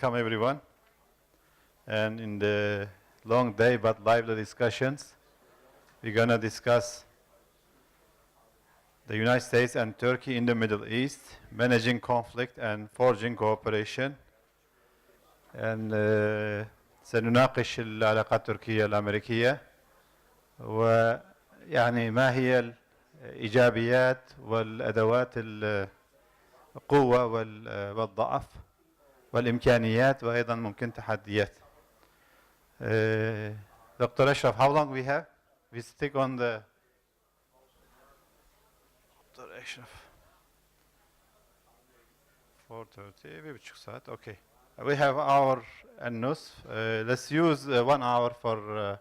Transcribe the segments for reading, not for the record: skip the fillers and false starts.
Welcome everyone. And in the long day but lively discussions, we're going to discuss the United States and Turkey in the Middle East, managing conflict and forging cooperation. And سنناقش العلاقات التركية الامريكية ويعني ما هي الايجابيات والادوات القوة والضعف والامكانيات وايضا ممكن تحديات. Dr. Ashraf, how long we have? We stick on the Dr. Ashraf 4:30, bir buçuk saat. Okay. We have hour and nus. Let's use 1 hour for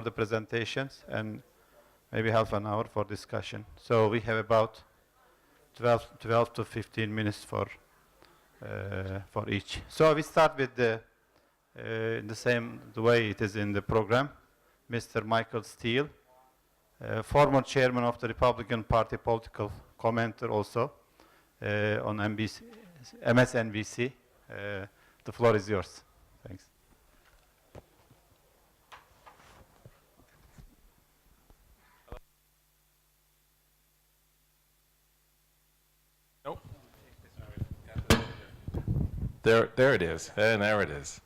the presentations and maybe half an hour for discussion. So we have about 12 to 15 minutes for each. So we start with the way it is in the program. Mr. Michael Steele, former chairman of the Republican Party, political commentator also on MSNBC. The floor is yours. Thanks. Nope. There it is, and there it is.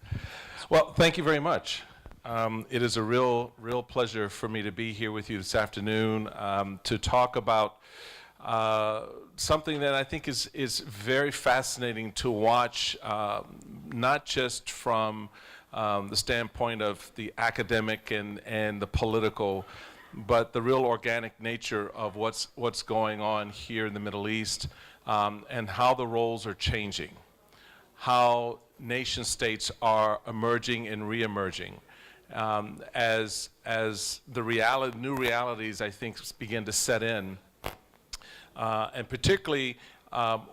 Well, thank you very much. It is a real pleasure for me to be here with you this afternoon to talk about something that I think is very fascinating to watch, not just from the standpoint of the academic and the political, but the real organic nature of what's going on here in the Middle East, and how the roles are changing, how nation states are emerging and re-emerging, as the new realities I think begin to set in. And particularly,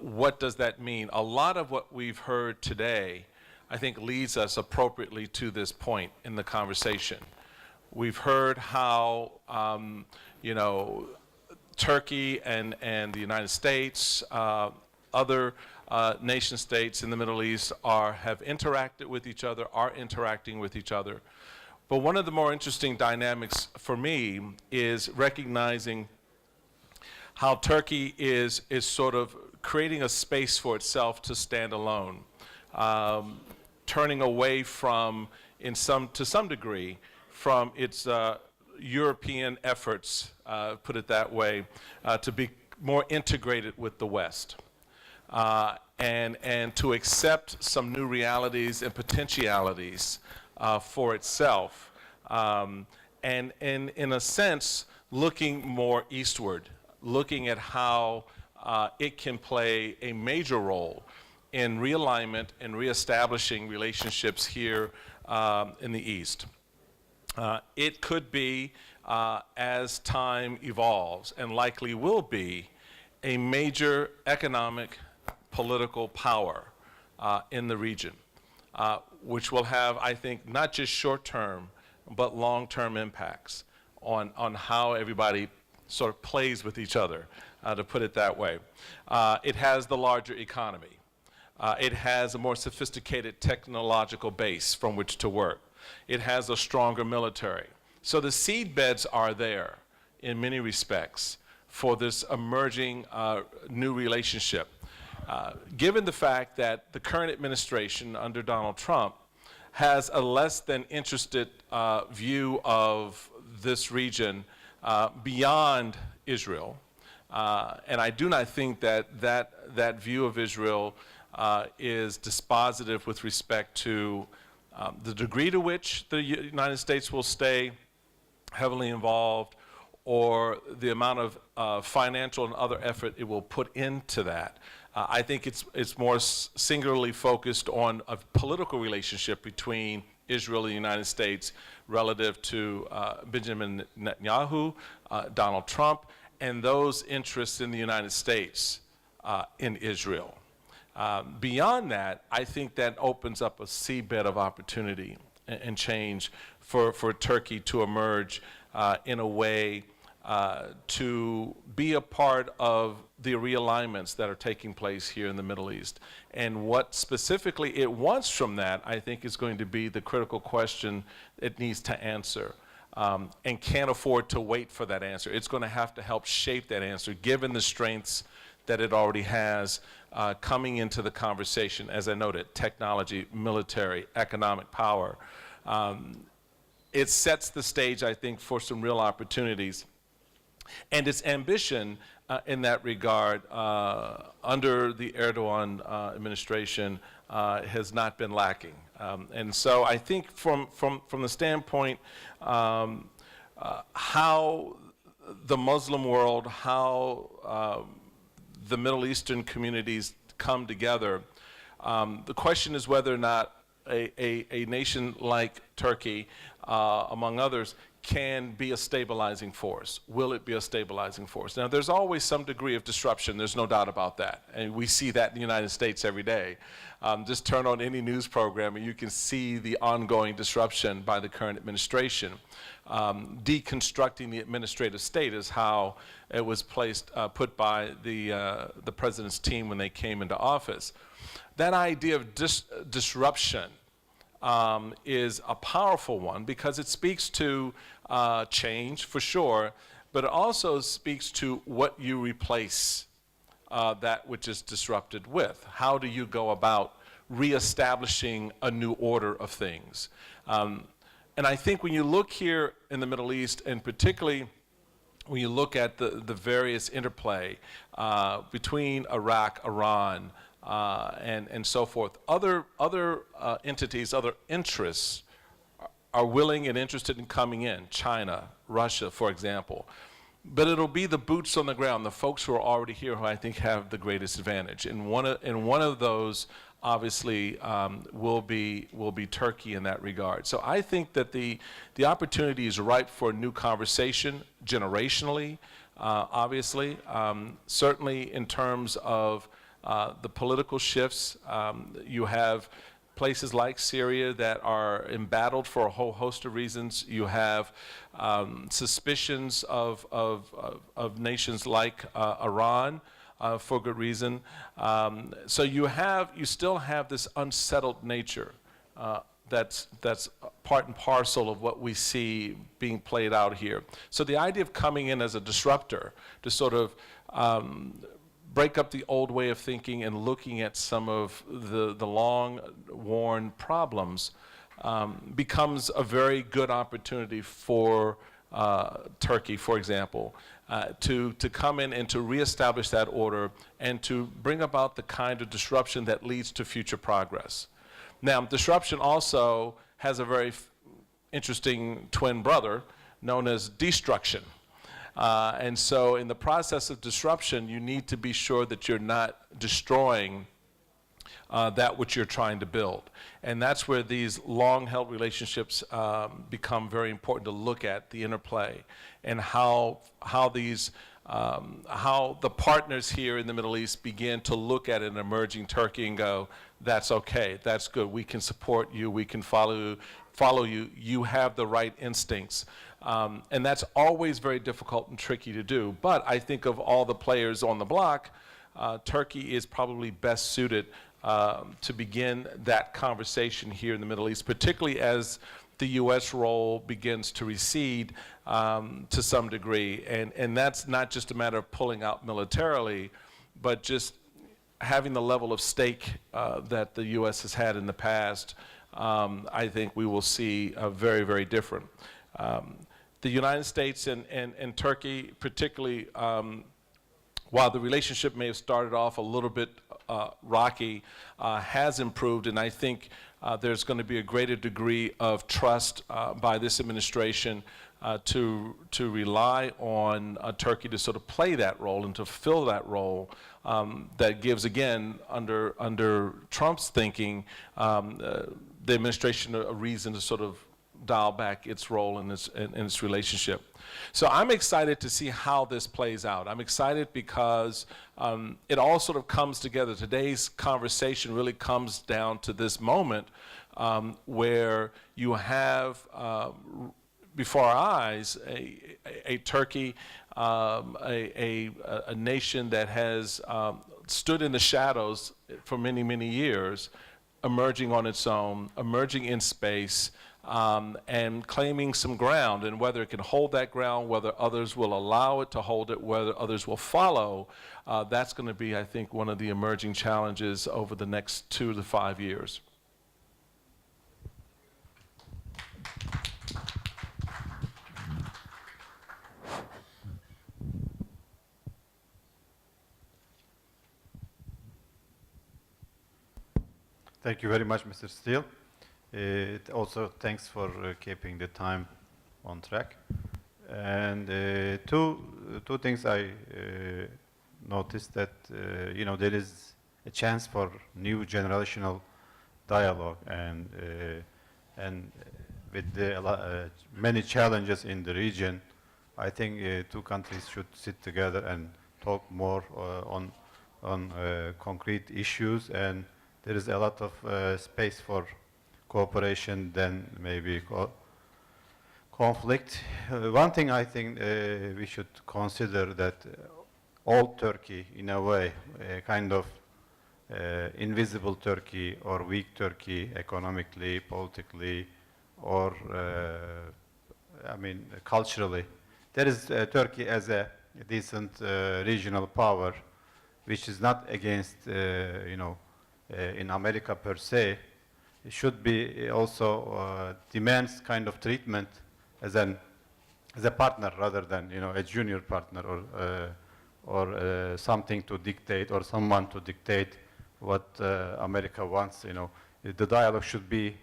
what does that mean? A lot of what we've heard today, I think, leads us appropriately to this point in the conversation. We've heard how, Turkey and the United States, other nation states in the Middle East have interacted with each other, are interacting with each other. But one of the more interesting dynamics for me is recognizing how Turkey is sort of creating a space for itself to stand alone, turning away from, to some degree, from its European efforts, put it that way, to be more integrated with the West, and to accept some new realities and potentialities for itself, and in a sense, looking more eastward, looking at how it can play a major role in realignment and reestablishing relationships here in the East. It could be, as time evolves, and likely will be, a major economic, political power in the region, which will have, I think, not just short-term, but long-term impacts on how everybody sort of plays with each other, to put it that way. It has the larger economy. It has a more sophisticated technological base from which to work. It has a stronger military. So the seed beds are there in many respects for this emerging new relationship. Given the fact that the current administration under Donald Trump has a less than interested view of this region beyond Israel, and I do not think that view of Israel is dispositive with respect to the degree to which the United States will stay heavily involved, or the amount of financial and other effort it will put into that. I think it's more singularly focused on a political relationship between Israel and the United States relative to Benjamin Netanyahu, Donald Trump, and those interests in the United States in Israel. Beyond that, I think that opens up a seabed of opportunity and change for Turkey to emerge in a way to be a part of the realignments that are taking place here in the Middle East. And what specifically it wants from that, I think, is going to be the critical question it needs to answer, and can't afford to wait for that answer. It's going to have to help shape that answer, given the strengths that it already has coming into the conversation, as I noted: technology, military, economic power. It sets the stage, I think, for some real opportunities. And its ambition in that regard under the Erdogan administration has not been lacking. And so I think from the standpoint how the Muslim world, how the Middle Eastern communities come together, the question is whether or not a nation like Turkey, among others, can be a stabilizing force. Will it be a stabilizing force? Now, there's always some degree of disruption. There's no doubt about that. And we see that in the United States every day. Just turn on any news program and you can see the ongoing disruption by the current administration. Deconstructing the administrative state is how it was put by the president's team when they came into office. That idea of disruption is a powerful one, because it speaks to change, for sure, but it also speaks to what you replace that which is disrupted with. How do you go about reestablishing a new order of things? And I think when you look here in the Middle East, and particularly when you look at the various interplay between Iraq, Iran, and so forth, other entities, other interests are willing and interested in coming in. China, Russia, for example. But it'll be the boots on the ground, the folks who are already here, who I think have the greatest advantage. And one of those, obviously, will be Turkey in that regard. So I think that the opportunity is ripe for a new conversation, generationally, obviously, certainly in terms of the political shifts. You have places like Syria that are embattled for a whole host of reasons. You have suspicions of nations like Iran for good reason. So you still have this unsettled nature that's part and parcel of what we see being played out here. So the idea of coming in as a disruptor to sort of break up the old way of thinking and looking at some of the long-worn problems becomes a very good opportunity for Turkey, for example, to come in and to reestablish that order and to bring about the kind of disruption that leads to future progress. Now, disruption also has a very interesting twin brother known as destruction. And so in the process of disruption, you need to be sure that you're not destroying that which you're trying to build. And that's where these long-held relationships become very important to look at, the interplay, and how the partners here in the Middle East begin to look at an emerging Turkey and go, that's okay, that's good, we can support you, we can follow you, you have the right instincts. And that's always very difficult and tricky to do. But I think of all the players on the block, Turkey is probably best suited to begin that conversation here in the Middle East, particularly as the U.S. role begins to recede to some degree. And that's not just a matter of pulling out militarily, but just having the level of stake that the U.S. has had in the past. I think we will see very, very different. The United States and Turkey, particularly, while the relationship may have started off a little bit rocky, has improved, and I think there's going to be a greater degree of trust by this administration to rely on Turkey to sort of play that role and to fill that role that gives, again, under Trump's thinking, the administration a reason to sort of dial back its role in its relationship. So I'm excited to see how this plays out. I'm excited because it all sort of comes together. Today's conversation really comes down to this moment where you have before our eyes a Turkey, a nation that has stood in the shadows for many, many years, emerging on its own, emerging in space, and claiming some ground, and whether it can hold that ground, whether others will allow it to hold it, whether others will follow, that's going to be, I think, one of the emerging challenges over the next 2 to 5 years. Thank you very much, Mr. Steele. Also, thanks for keeping the time on track. And two things I noticed that there is a chance for new generational dialogue, and with the many challenges in the region, I think two countries should sit together and talk more on concrete issues, and there is a lot of space for cooperation than maybe conflict. One thing I think we should consider that old Turkey, in a way, kind of invisible Turkey or weak Turkey economically, politically, or culturally. There is Turkey as a decent regional power, which is not against, in America per se. It should be also demands kind of treatment as a partner rather than a junior partner or something to dictate or someone to dictate what America wants. The dialogue should be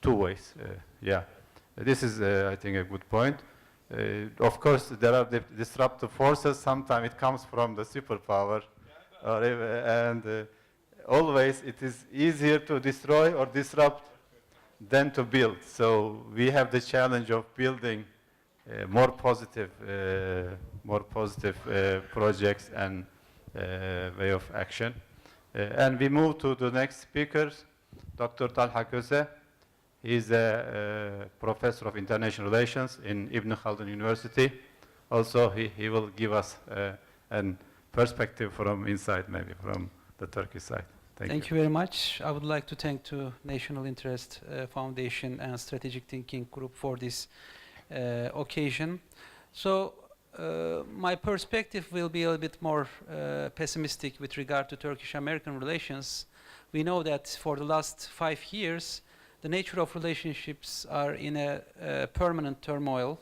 two ways. Yeah, this is I think a good point. Of course, there are disruptive forces. Sometimes it comes from the superpower, and always it is easier to destroy or disrupt than to build. So we have the challenge of building more positive projects and way of action. And we move to the next speakers, Dr. Talha Köse. He is a professor of international relations in Ibn Khaldun University. Also, he will give us a perspective from inside, maybe from the Turkish side. Thank you very much. I would like to thank the National Interest Foundation and Strategic Thinking Group for this occasion. So my perspective will be a little bit more pessimistic with regard to Turkish-American relations. We know that for the last 5 years, the nature of relationships are in a permanent turmoil.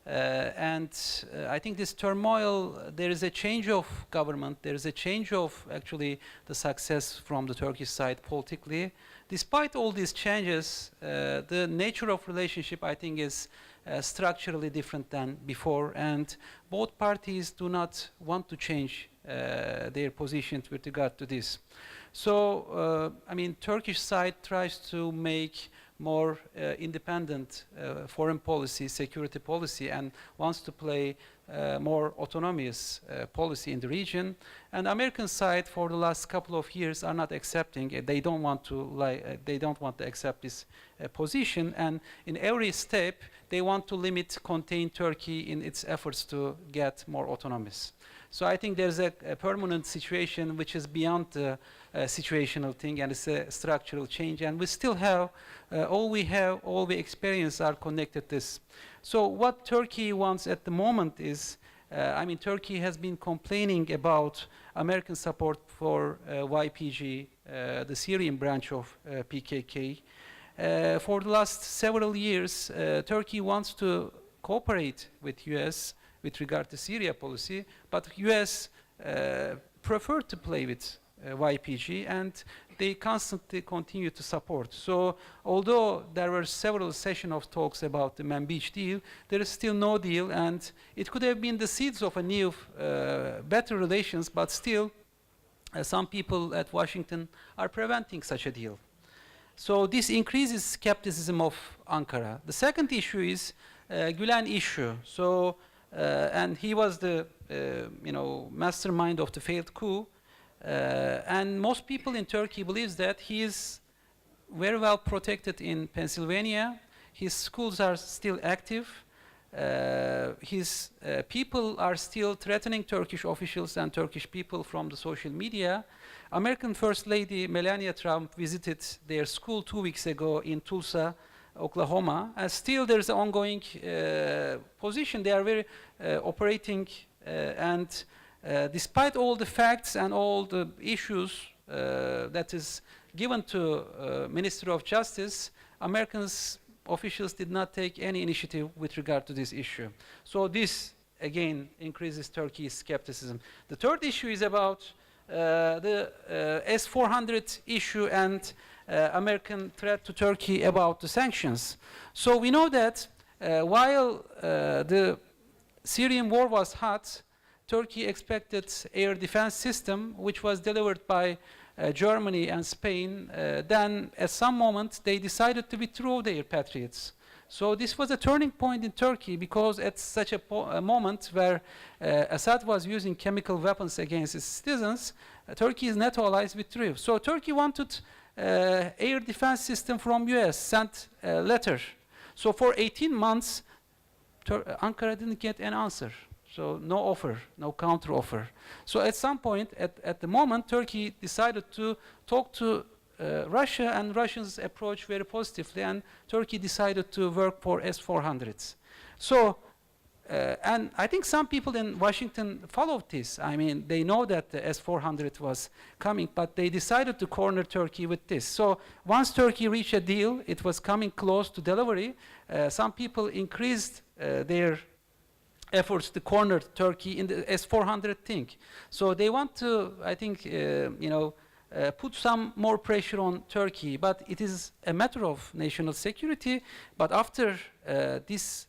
And I think this turmoil, there is a change of government, there is a change of actually the success from the Turkish side politically. Despite all these changes, the nature of relationship, I think, is structurally different than before, and both parties do not want to change their positions with regard to this. So, Turkish side tries to make more independent foreign policy, security policy, and wants to play more autonomous policy in the region. And American side, for the last couple of years, are not accepting it. They don't want to accept this position. And in every step, they want to contain Turkey in its efforts to get more autonomous. So I think there's a permanent situation which is beyond the situational thing, and it's a structural change. And we still have, all we experience are connected to this. So what Turkey wants at the moment is, Turkey has been complaining about American support for YPG, the Syrian branch of PKK. For the last several years, Turkey wants to cooperate with US with regard to Syria policy, but US prefer to play with YPG, and they constantly continue to support. So although there were several sessions of talks about the Manbij deal, there is still no deal, and it could have been the seeds of a new, better relations, but still some people at Washington are preventing such a deal. So this increases skepticism of Ankara. The second issue is Gülen issue. So and he was the mastermind of the failed coup, and most people in Turkey believes that he is very well protected in Pennsylvania. his schools are still active. His people are still threatening Turkish officials and Turkish people from the social media. American First Lady Melania Trump visited their school 2 weeks ago in Tulsa, Oklahoma, and still there's an ongoing position. They are very operating, and despite all the facts and all the issues that is given to Ministry of Justice, Americans officials did not take any initiative with regard to this issue. So this again increases Turkey's skepticism. The third issue is about the S-400 issue and American threat to Turkey about the sanctions. So we know that while the Syrian war was hot, Turkey expected air defense system, which was delivered by Germany and Spain. Then at some moment they decided to withdraw their Patriots. So this was a turning point in Turkey, because at such a moment where Assad was using chemical weapons against its citizens, Turkey's NATO allies withdrew. So Turkey wanted air defense system from US, sent a letter. So for 18 months, Ankara didn't get an answer. So no offer, no counter offer. So at some point, at the moment, Turkey decided to talk to Russia, and Russians approached very positively, and Turkey decided to work for S-400s. So, and I think some people in Washington followed this. I mean, they know that the S-400 was coming, but they decided to corner Turkey with this. So once Turkey reached a deal, it was coming close to delivery, some people increased their efforts to corner Turkey in the S-400 thing. So they want to, I think, put some more pressure on Turkey, but it is a matter of national security. But after this,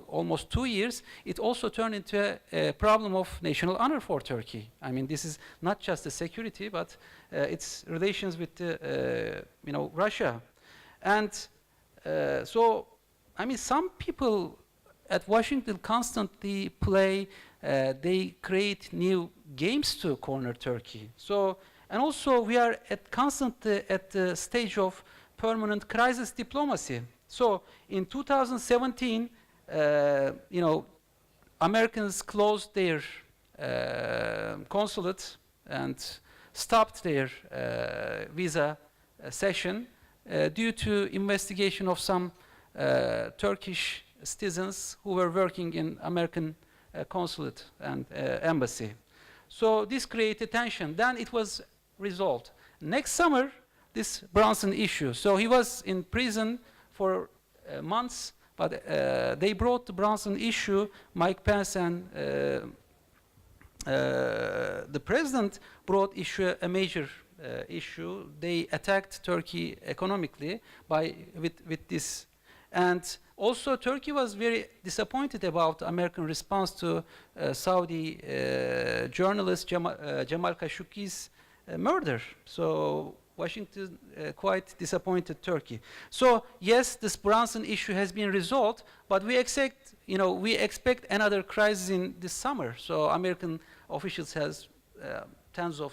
almost 2 years, it also turned into a problem of national honor for Turkey. I mean, this is not just the security, but its relations with, Russia. And so, I mean, some people at Washington constantly play, they create new games to corner Turkey. So, and also we are constantly at the stage of permanent crisis diplomacy. So in 2017, Americans closed their consulate and stopped their visa session due to investigation of some Turkish citizens who were working in American consulate and embassy. So this created tension. Then it was resolved. Next summer, this Brunson issue. So he was in prison for months, but they brought the Brunson issue. Mike Pence and the president brought a major issue. They attacked Turkey economically with this. And also Turkey was very disappointed about American response to Saudi journalist Jamal Khashoggi's murder. So Washington quite disappointed Turkey. So yes, this Brunson issue has been resolved, but we expect another crisis in this summer. So American officials has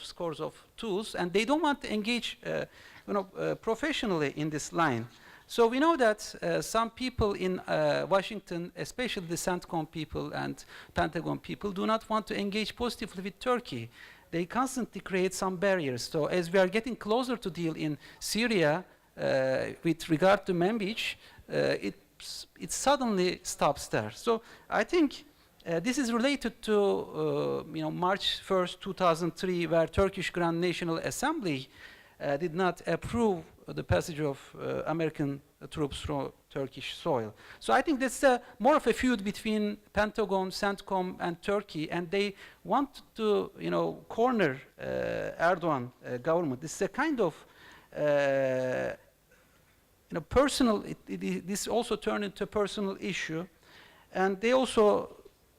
scores of tools, and they don't want to engage professionally in this line. So we know that some people in Washington, especially the CENTCOM people and Pentagon people, do not want to engage positively with Turkey. They constantly create some barriers. So as we are getting closer to deal in Syria with regard to Manbij, it suddenly stops there. So I think this is related to March 1st, 2003, where Turkish Grand National Assembly did not approve the passage of American troops from Turkish soil. So I think that's more of a feud between Pentagon, CENTCOM, and Turkey, and they want to, corner Erdogan government. This is a kind of, personal. This also turned into a personal issue, and they also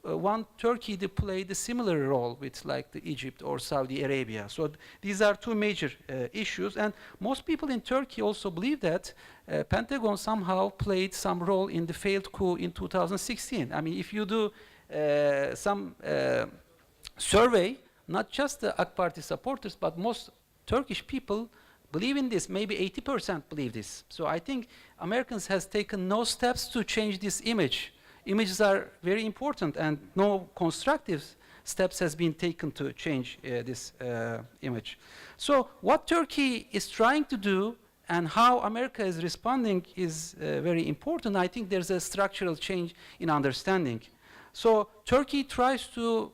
want Turkey to play the similar role with like the Egypt or Saudi Arabia. So these are two major issues, and most people in Turkey also believe that Pentagon somehow played some role in the failed coup in 2016. I mean, if you do some survey, not just the AK Party supporters, but most Turkish people believe in this, maybe 80% believe this. So I think Americans has taken no steps to change this image. Images are very important, and no constructive steps has been taken to change this image. So what Turkey is trying to do and how America is responding is very important. I think there's a structural change in understanding. So Turkey tries to,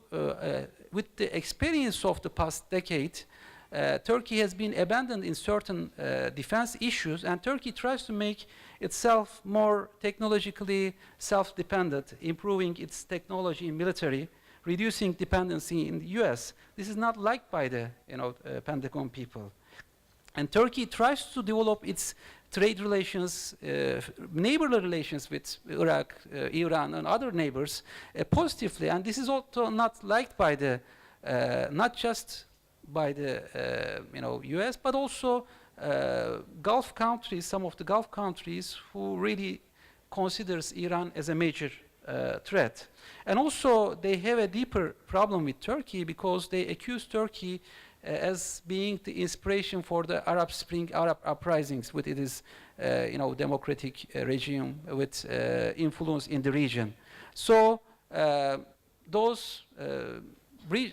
with the experience of the past decade, Turkey has been abandoned in certain defense issues, and Turkey tries to make itself more technologically self-dependent, improving its technology in military, reducing dependency in the US. This is not liked by the Pentagon people. And Turkey tries to develop its trade relations, neighborly relations with Iraq, Iran, and other neighbors positively. And this is also not liked by the, not just by the US, but also Gulf countries, some of the Gulf countries who really considers Iran as a major threat. And also they have a deeper problem with Turkey because they accuse Turkey as being the inspiration for the Arab Spring, Arab uprisings with its democratic regime with influence in the region. So those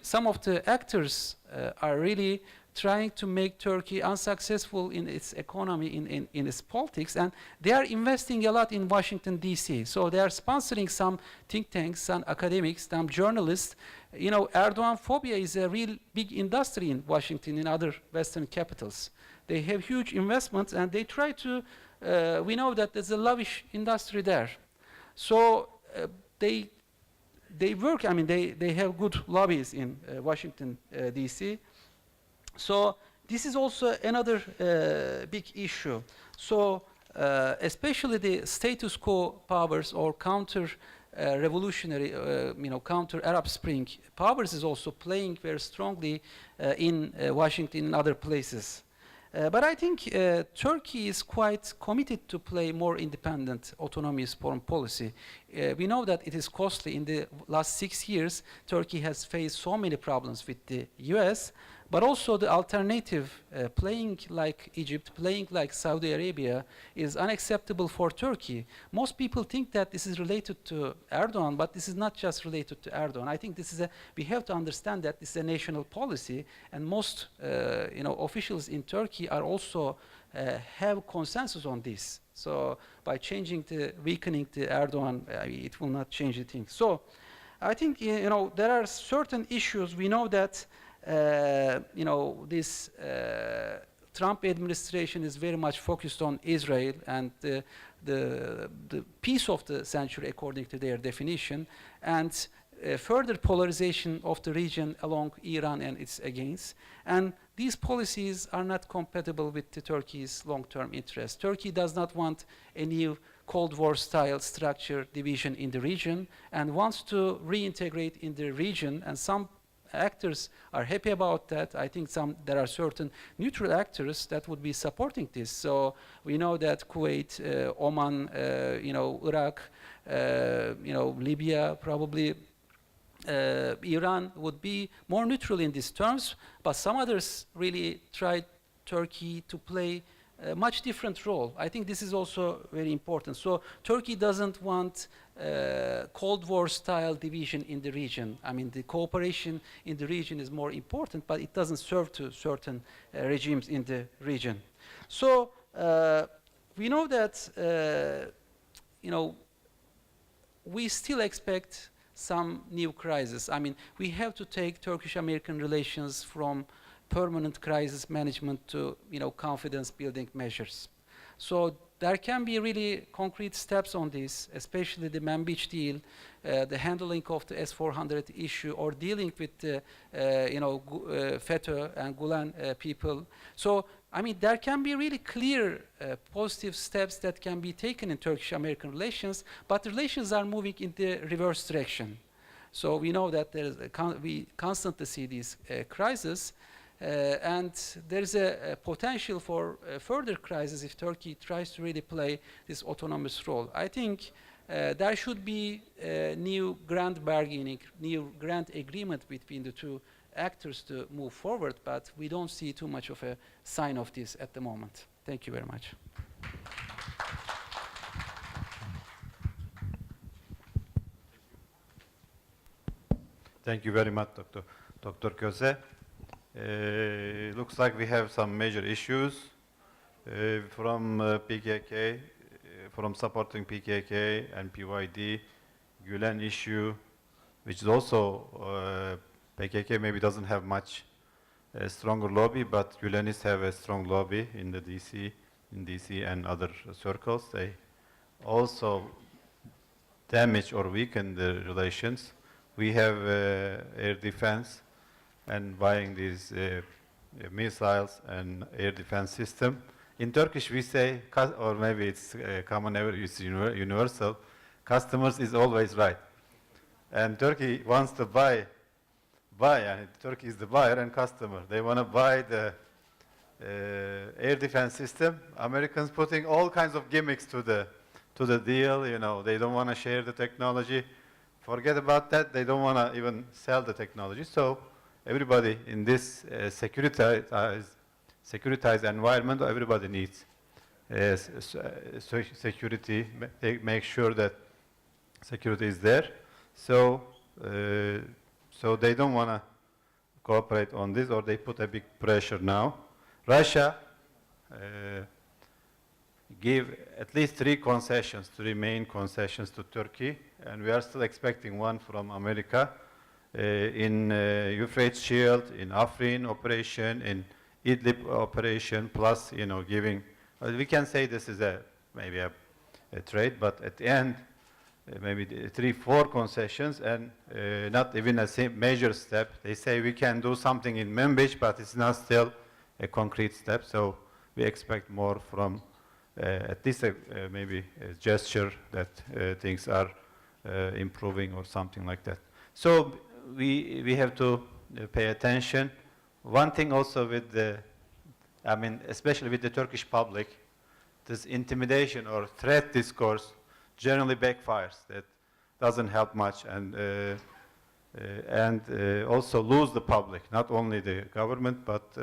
some of the actors are really trying to make Turkey unsuccessful in its economy, in its politics, and they are investing a lot in Washington, D.C. So they are sponsoring some think tanks, some academics, some journalists. Erdogan phobia is a real big industry in Washington, in other Western capitals. They have huge investments, and they try to, we know that there's a lavish industry there. So they work, I mean, they have good lobbies in Washington, D.C. So this is also another big issue. So especially the status quo powers or counter-revolutionary, counter-Arab Spring powers is also playing very strongly in Washington and other places. But I think Turkey is quite committed to play more independent, autonomous foreign policy. We know that it is costly. In the last 6 years, Turkey has faced so many problems with the US, but also the alternative, playing like Egypt, playing like Saudi Arabia, is unacceptable for Turkey. Most people think that this is related to Erdogan, but this is not just related to Erdogan. I think this is we have to understand that this is a national policy, and most officials in Turkey are also have consensus on this. So by weakening the Erdogan, it will not change the thing. So I think there are certain issues. We know that this Trump administration is very much focused on Israel and the peace of the century, according to their definition, and further polarization of the region along Iran and its against. And these policies are not compatible with Turkey's long-term interests. Turkey does not want a new Cold War-style structure division in the region and wants to reintegrate in the region, and some actors are happy about that. I think there are certain neutral actors that would be supporting this. So we know that Kuwait, Oman, Iraq, Libya, probably Iran would be more neutral in these terms, but some others really tried Turkey to play a much different role. I think this is also very important. So Turkey doesn't want Cold War-style division in the region. I mean, the cooperation in the region is more important, but it doesn't serve to certain regimes in the region. So we know that we still expect some new crisis. I mean, we have to take Turkish-American relations from permanent crisis management to confidence-building measures. So there can be really concrete steps on this, especially the Manbij deal, the handling of the S-400 issue, or dealing with the FETÖ and Gulen people. So I mean, there can be really clear positive steps that can be taken in Turkish-American relations, but the relations are moving in the reverse direction. So we know that we constantly see these crises, and there is a potential for further crisis if Turkey tries to really play this autonomous role. I think there should be new grand bargaining, new grand agreement between the two actors to move forward, but we don't see too much of a sign of this at the moment. Thank you very much. Thank you very much, Dr. Köse. Looks like we have some major issues from PKK, from supporting PKK and PYD, Gülen issue, which is also PKK maybe doesn't have much stronger lobby, but Gülenists have a strong lobby in the DC and other circles. They also damage or weaken the relations. We have air defense and buying these missiles and air defense system. In Turkish we say, or maybe it's common, it's universal, customers is always right. And Turkey wants to buy, and Turkey is the buyer and customer. They want to buy the air defense system. Americans putting all kinds of gimmicks to the deal. You know, they don't want to share the technology. Forget about that. They don't want to even sell the technology. So everybody in this securitized environment, everybody needs security. Make sure that security is there. So they don't want to cooperate on this, or they put a big pressure now. Russia gave at least 3 concessions, 3 main concessions to Turkey, and we are still expecting one from America in Euphrates Shield, in Afrin operation, in Idlib operation, plus, you know, giving, we can say this is maybe a trade, but at the end, maybe 3, 4 concessions, and not even a major step. They say we can do something in Manbij, but it's not still a concrete step, so we expect more from at least maybe a gesture that things are improving or something like that. So we have to pay attention. One thing also with the, I mean, especially with the Turkish public, this intimidation or threat discourse generally backfires. That doesn't help much, and also lose the public, not only the government, but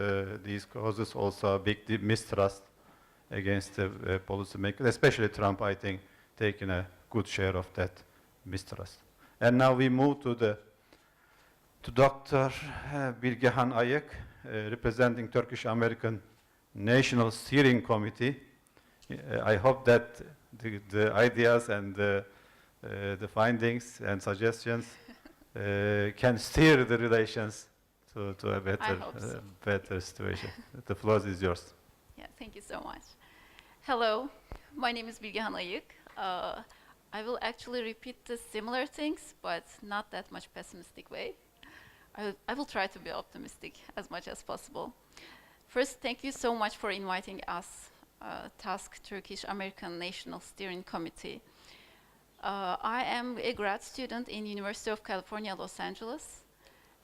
these causes also a big mistrust against the policymakers, especially Trump, I think, taking a good share of that mistrust. And now we move to Dr. Bilgehan Ayık, representing Turkish American National Steering Committee. I hope that the ideas and the findings and suggestions can steer the relations to a better situation. The floor is yours. Yeah, thank you so much. Hello, my name is Bilgehan Ayık. I will actually repeat the similar things, but not that much pessimistic way. I will try to be optimistic as much as possible. First, thank you so much for inviting us, TASC, Turkish American National Steering Committee. I am a grad student in University of California, Los Angeles,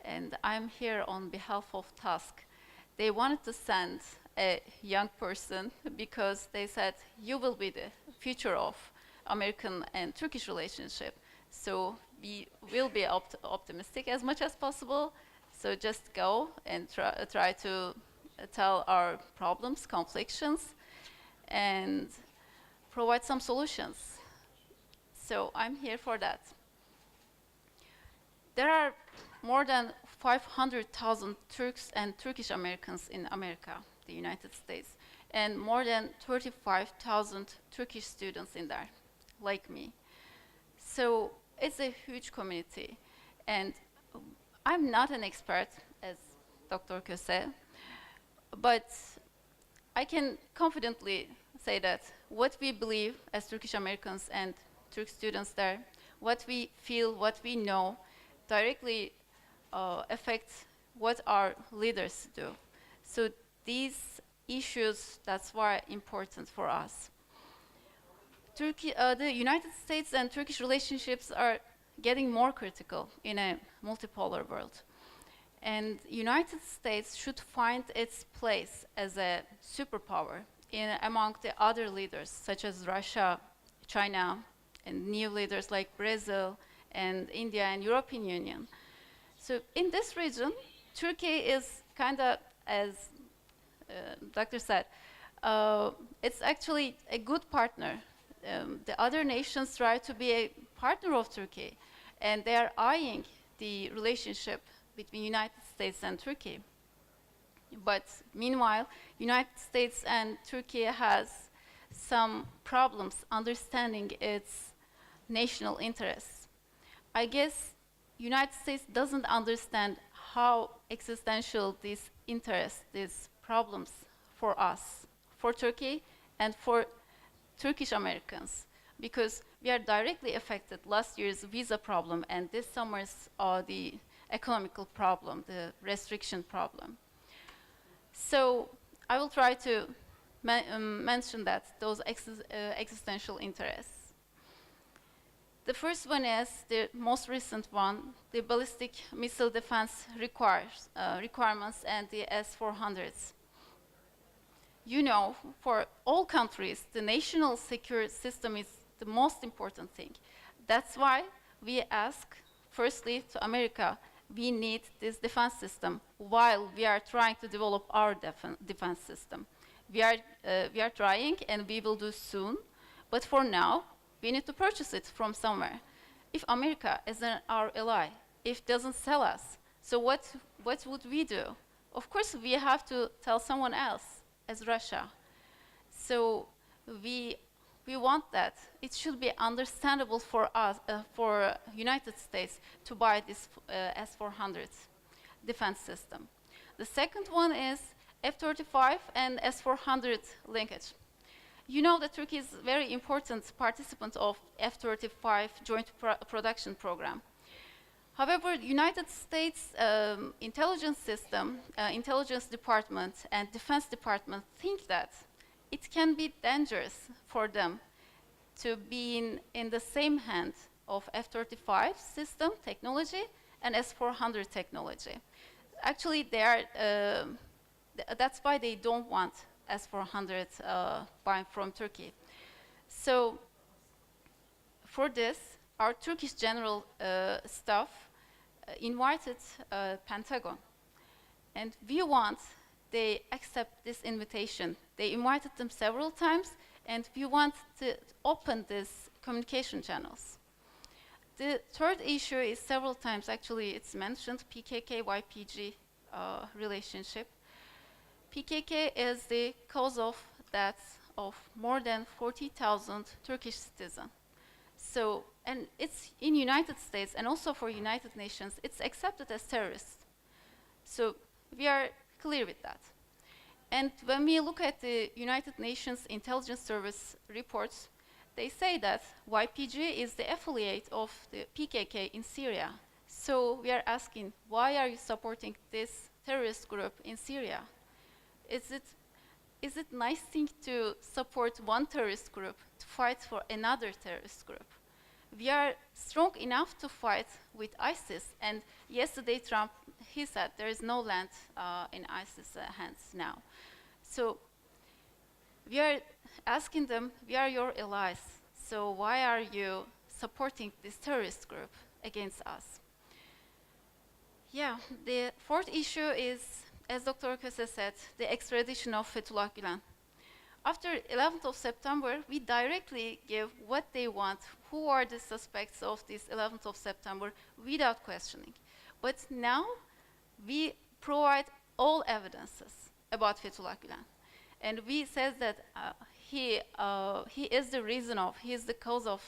and I'm here on behalf of TASC. They wanted to send a young person because they said, you will be the future of American and Turkish relationship. So we will be optimistic as much as possible. So just go and try to tell our problems, conflicts, and provide some solutions. So I'm here for that. There are more than 500,000 Turks and Turkish Americans in America, the United States, and more than 35,000 Turkish students in there, like me. So it's a huge community, and I'm not an expert, as Dr. Köse, but I can confidently say that what we believe as Turkish Americans and Turk students there, what we feel, what we know, directly affects what our leaders do. So these issues, that's why important for us. The United States and Turkish relationships are getting more critical in a multipolar world. And United States should find its place as a superpower among the other leaders, such as Russia, China, and new leaders like Brazil and India and European Union. So in this region, Turkey is kind of, as Dr. said, it's actually a good partner. The other nations try to be a partner of Turkey, and they are eyeing the relationship between United States and Turkey. But meanwhile, United States and Turkey has some problems understanding its national interests. I guess United States doesn't understand how existential these interests, these problems for us, for Turkey, and for Turkish Americans, because we are directly affected last year's visa problem and this summer's the economical problem, the restriction problem. So I will try to mention that, those existential interests. The first one is the most recent one, the ballistic missile defense requirements and the S-400s. You know, for all countries, the national security system is the most important thing. That's why we ask, firstly, to America, we need this defense system while we are trying to develop our defense system. We are trying, and we will do soon, but for now, we need to purchase it from somewhere. If America is our ally, if it doesn't sell us, so what would we do? Of course, we have to tell someone else, as Russia. So we want that. It should be understandable for us, for United States, to buy this S-400 defense system. The second one is F-35 and S-400 linkage. You know that Turkey is a very important participant of F-35 joint production program. However, the United States intelligence system, intelligence department and defense department think that it can be dangerous for them to be in the same hand of F-35 system technology and S-400 technology. Actually, they are, that's why they don't want S-400 buying from Turkey. So for this, our Turkish general staff invited Pentagon, and we want they accept this invitation. They invited them several times, and we want to open these communication channels. The third issue is several times, actually, it's mentioned, PKK-YPG relationship. PKK is the cause of deaths of more than 40,000 Turkish citizens. So, and it's in United States and also for United Nations, it's accepted as terrorists. So we are clear with that. And when we look at the United Nations Intelligence Service reports, they say that YPG is the affiliate of the PKK in Syria. So we are asking, why are you supporting this terrorist group in Syria? Is it nice thing to support one terrorist group to fight for another terrorist group? We are strong enough to fight with ISIS, and yesterday Trump, he said there is no land in ISIS hands now. So we are asking them, we are your allies, so why are you supporting this terrorist group against us? Yeah, the fourth issue is, as Dr. Köse said, the extradition of Fethullah Gülen. After 11th of September, we directly give what they want, who are the suspects of this 11th of September, without questioning. But now, we provide all evidences about Fethullah Gülen. And we said that he is the reason of, he is the cause of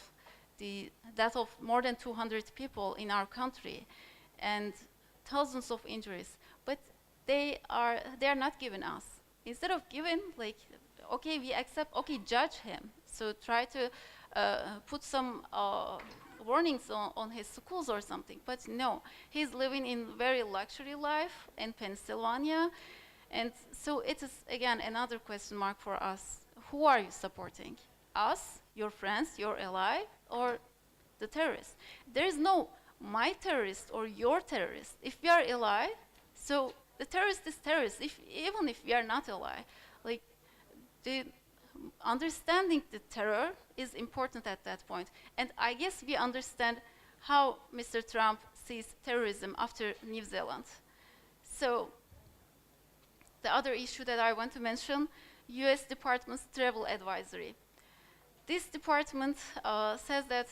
the death of more than 200 people in our country, and thousands of injuries. But they are not giving us. Instead of giving, like, okay, we accept, okay, judge him. So try to put some warnings on his schools or something. But no, he's living in very luxury life in Pennsylvania. And so it is, again, another question mark for us. Who are you supporting? Us, your friends, your ally, or the terrorists? There is no my terrorist or your terrorist. If we are ally, so the terrorist is terrorist, even if we are not ally. Like, the understanding the terror is important at that point. And I guess we understand how Mr. Trump sees terrorism after New Zealand. So the other issue that I want to mention, US Department's travel advisory. This department says that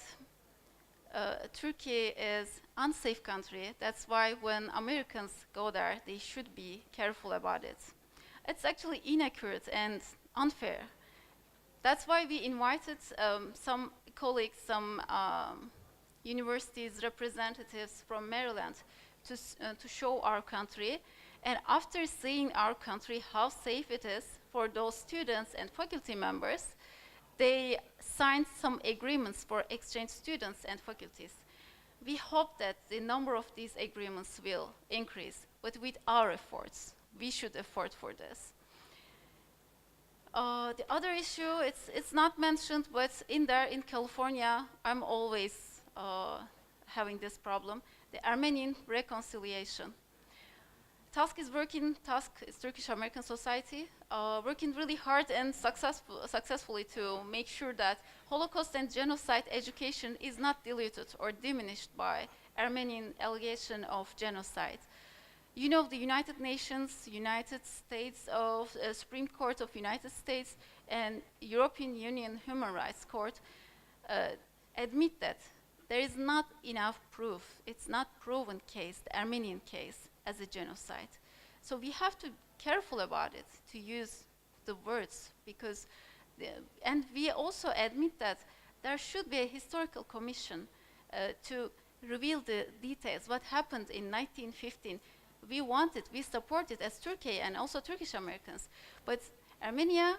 Turkey is unsafe country. That's why when Americans go there, they should be careful about it. It's actually inaccurate and unfair. That's why we invited some colleagues, some universities representatives from Maryland to show our country. And after seeing our country, how safe it is for those students and faculty members, they signed some agreements for exchange students and faculties. We hope that the number of these agreements will increase, but with our efforts, we should effort for this. The other issue, it's not mentioned, but in California, I'm always having this problem, the Armenian reconciliation. TASK is Turkish American Society, working really hard and successfully to make sure that Holocaust and genocide education is not diluted or diminished by Armenian allegation of genocide. You know, the United Nations, United States of Supreme Court of United States and European Union Human Rights Court admit that there is not enough proof. It's not proven case, the Armenian case, as a genocide. So we have to be careful about it, to use the words, because, and we also admit that there should be a historical commission to reveal the details, what happened in 1915. We supported as Turkey and also Turkish Americans, but Armenia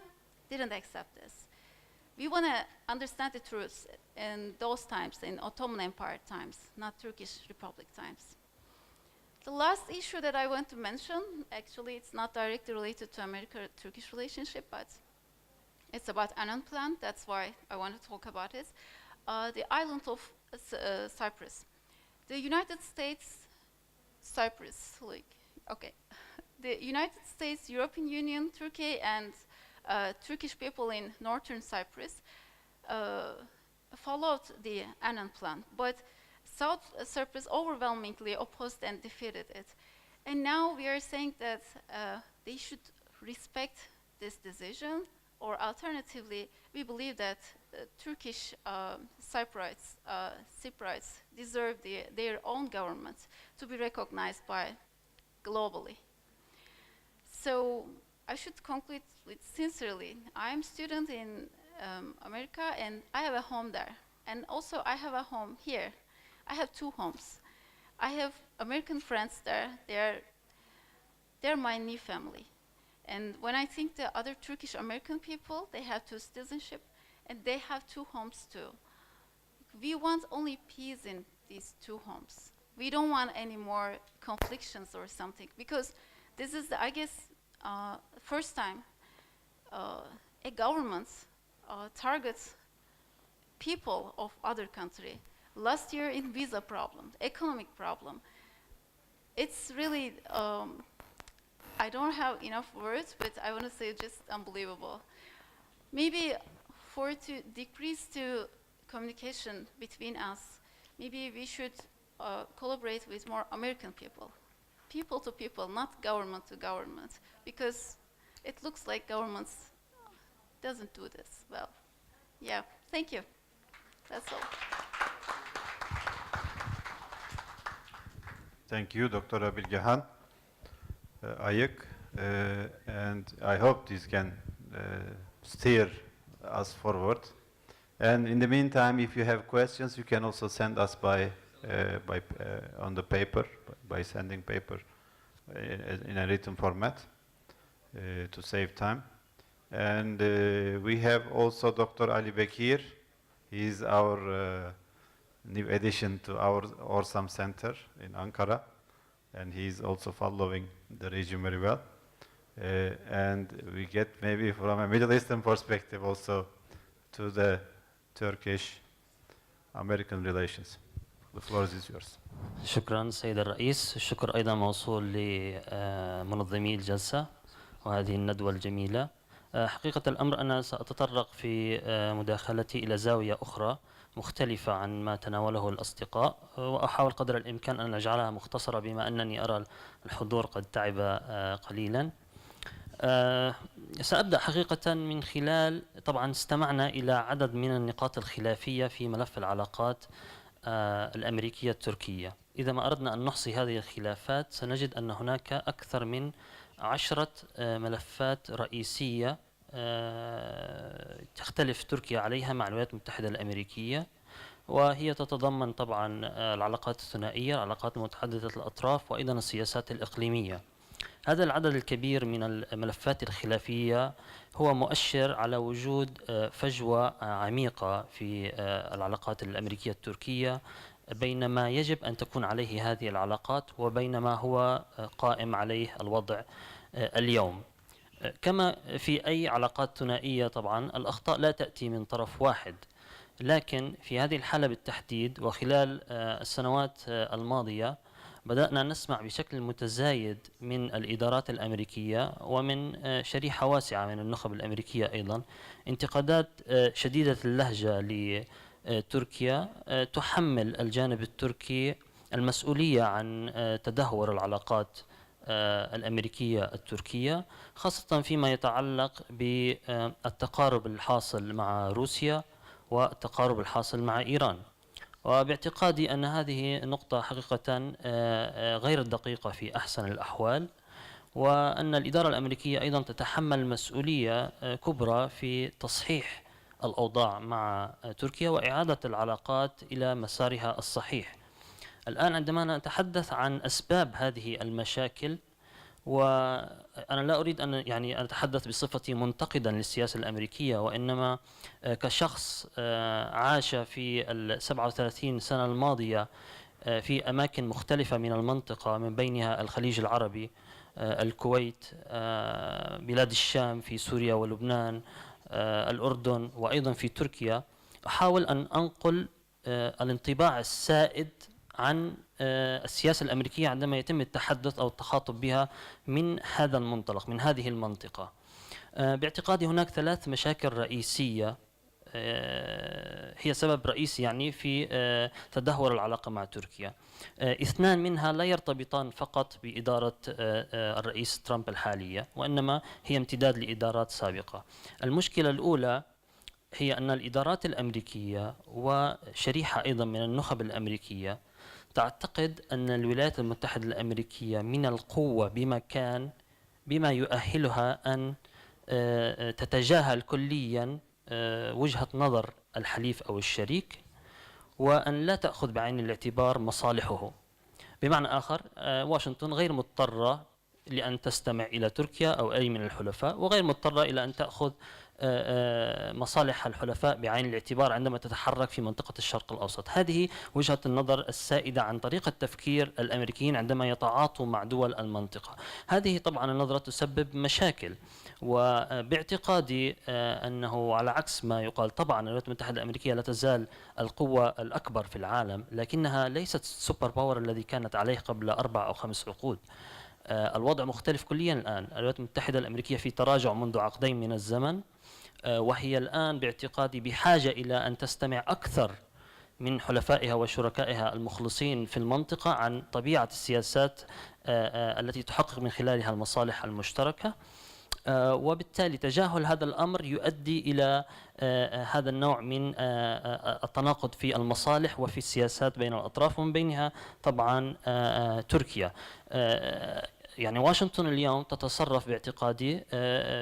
didn't accept this. We want to understand the truth in those times, in Ottoman Empire times, not Turkish Republic times. The last issue that I want to mention, actually it's not directly related to America-Turkish relationship, but it's about Annan Plan, that's why I want to talk about it. The island of Cyprus. The United States, Cyprus, the United States, European Union, Turkey, and Turkish people in northern Cyprus followed the Annan Plan, but South Cyprus overwhelmingly opposed and defeated it. And now we are saying that they should respect this decision, or alternatively, we believe that Turkish Cypriots deserve their own government to be recognized by globally. So I should conclude with sincerely, I'm a student in America and I have a home there. And also I have a home here. I have two homes. I have American friends there. They're my new family. And when I think the other Turkish American people, they have two citizenship and they have two homes too. We want only peace in these two homes. We don't want any more conflicts or something, because this is, I guess, first time a government targets people of other country. Last year in visa problem, economic problem. It's really, I don't have enough words, but I want to say just unbelievable. Maybe to decrease to communication between us, maybe we should collaborate with more American people to people, not government to government, because it looks like governments doesn't do this well. Yeah, thank you. That's all. Thank you, Dr. Bilgehan Ayık, and I hope this can steer us forward. And in the meantime, if you have questions, you can also send us on the paper, by sending paper in a written format to save time. And we have also Dr. Ali Bekir. He is our new addition to our Orsam Center in Ankara, and he's also following the region very well. And we get maybe from a Middle Eastern perspective also to the Turkish-American relations. The floor is yours. شكرا سيد الرئيس. الشكر أيضا موصول لمنظمي الجلسة وهذه الندوة الجميلة. حقيقة الأمر أنا سأتطرق في مداخلتي إلى زاوية أخرى مختلفة عن ما تناوله الأصدقاء، وأحاول قدر الإمكان أن أجعلها مختصرة بما أنني أرى الحضور قد تعب قليلا. سأبدأ حقيقة من خلال، طبعا استمعنا إلى عدد من النقاط الخلافية في ملف العلاقات الأمريكية التركية. إذا ما أردنا أن نحصي هذه الخلافات سنجد أن هناك أكثر من 10 ملفات رئيسية تختلف تركيا عليها مع الولايات المتحدة الأمريكية، وهي تتضمن طبعا العلاقات الثنائية، العلاقات المتعددة الأطراف، وأيضا السياسات الإقليمية. هذا العدد الكبير من الملفات الخلافية هو مؤشر على وجود فجوة عميقة في العلاقات الأمريكية التركية بين ما يجب أن تكون عليه هذه العلاقات وبين ما هو قائم عليه الوضع اليوم. كما في أي علاقات ثنائية طبعا الأخطاء لا تأتي من طرف واحد، لكن في هذه الحالة بالتحديد وخلال السنوات الماضية بدأنا نسمع بشكل متزايد من الإدارات الأمريكية ومن شريحة واسعة من النخب الأمريكية أيضا انتقادات شديدة اللهجة لتركيا تحمل الجانب التركي المسؤولية عن تدهور العلاقات الأمريكية التركية، خاصة فيما يتعلق بالتقارب الحاصل مع روسيا والتقارب الحاصل مع إيران. وباعتقادي أن هذه نقطة حقيقة غير دقيقة في أحسن الأحوال، وأن الإدارة الأمريكية أيضا تتحمل مسؤولية كبرى في تصحيح الأوضاع مع تركيا وإعادة العلاقات إلى مسارها الصحيح. الآن عندما نتحدث عن أسباب هذه المشاكل، وأنا لا أريد أن أتحدث بصفتي منتقدا للسياسة الأمريكية، وإنما كشخص عاش في 37 سنة الماضية في أماكن مختلفة من المنطقة، من بينها الخليج العربي، الكويت، بلاد الشام، في سوريا ولبنان، الأردن، وأيضا في تركيا، أحاول أن أنقل الانطباع السائد عن السياسة الأمريكية عندما يتم التحدث أو التخاطب بها من هذا المنطلق، من هذه المنطقة. باعتقادي هناك 3 مشاكل رئيسية هي سبب رئيسي في تدهور العلاقة مع تركيا. 2 منها لا يرتبطان فقط بإدارة الرئيس ترامب الحالية، وإنما هي امتداد لإدارات سابقة. المشكلة الأولى هي أن الإدارات الأمريكية وشريحة أيضا من النخب الأمريكية تعتقد أن الولايات المتحدة الأمريكية من القوة بمكان بما يؤهلها أن تتجاهل كليا وجهة نظر الحليف أو الشريك، وأن لا تأخذ بعين الاعتبار مصالحه. بمعنى آخر، واشنطن غير مضطرة لأن تستمع إلى تركيا أو أي من الحلفاء، وغير مضطرة إلى أن تأخذ مصالح الحلفاء بعين الاعتبار عندما تتحرك في منطقة الشرق الأوسط. هذه وجهة النظر السائدة عن طريقة تفكير الأمريكيين عندما يتعاطوا مع دول المنطقة. هذه طبعا النظرة تسبب مشاكل، وباعتقادي أنه على عكس ما يقال، طبعا الولايات المتحدة الأمريكية لا تزال القوة الأكبر في العالم، لكنها ليست السوبر باور الذي كانت عليه قبل 4 أو 5 عقود. الوضع مختلف كليا الآن. الولايات المتحدة الأمريكية في تراجع منذ عقدين من الزمن، وهي الآن باعتقادي بحاجة إلى أن تستمع أكثر من حلفائها وشركائها المخلصين في المنطقة عن طبيعة السياسات التي تحقق من خلالها المصالح المشتركة، وبالتالي تجاهل هذا الأمر يؤدي إلى هذا النوع من التناقض في المصالح وفي السياسات بين الأطراف، ومن بينها طبعا تركيا. واشنطن اليوم تتصرف باعتقادي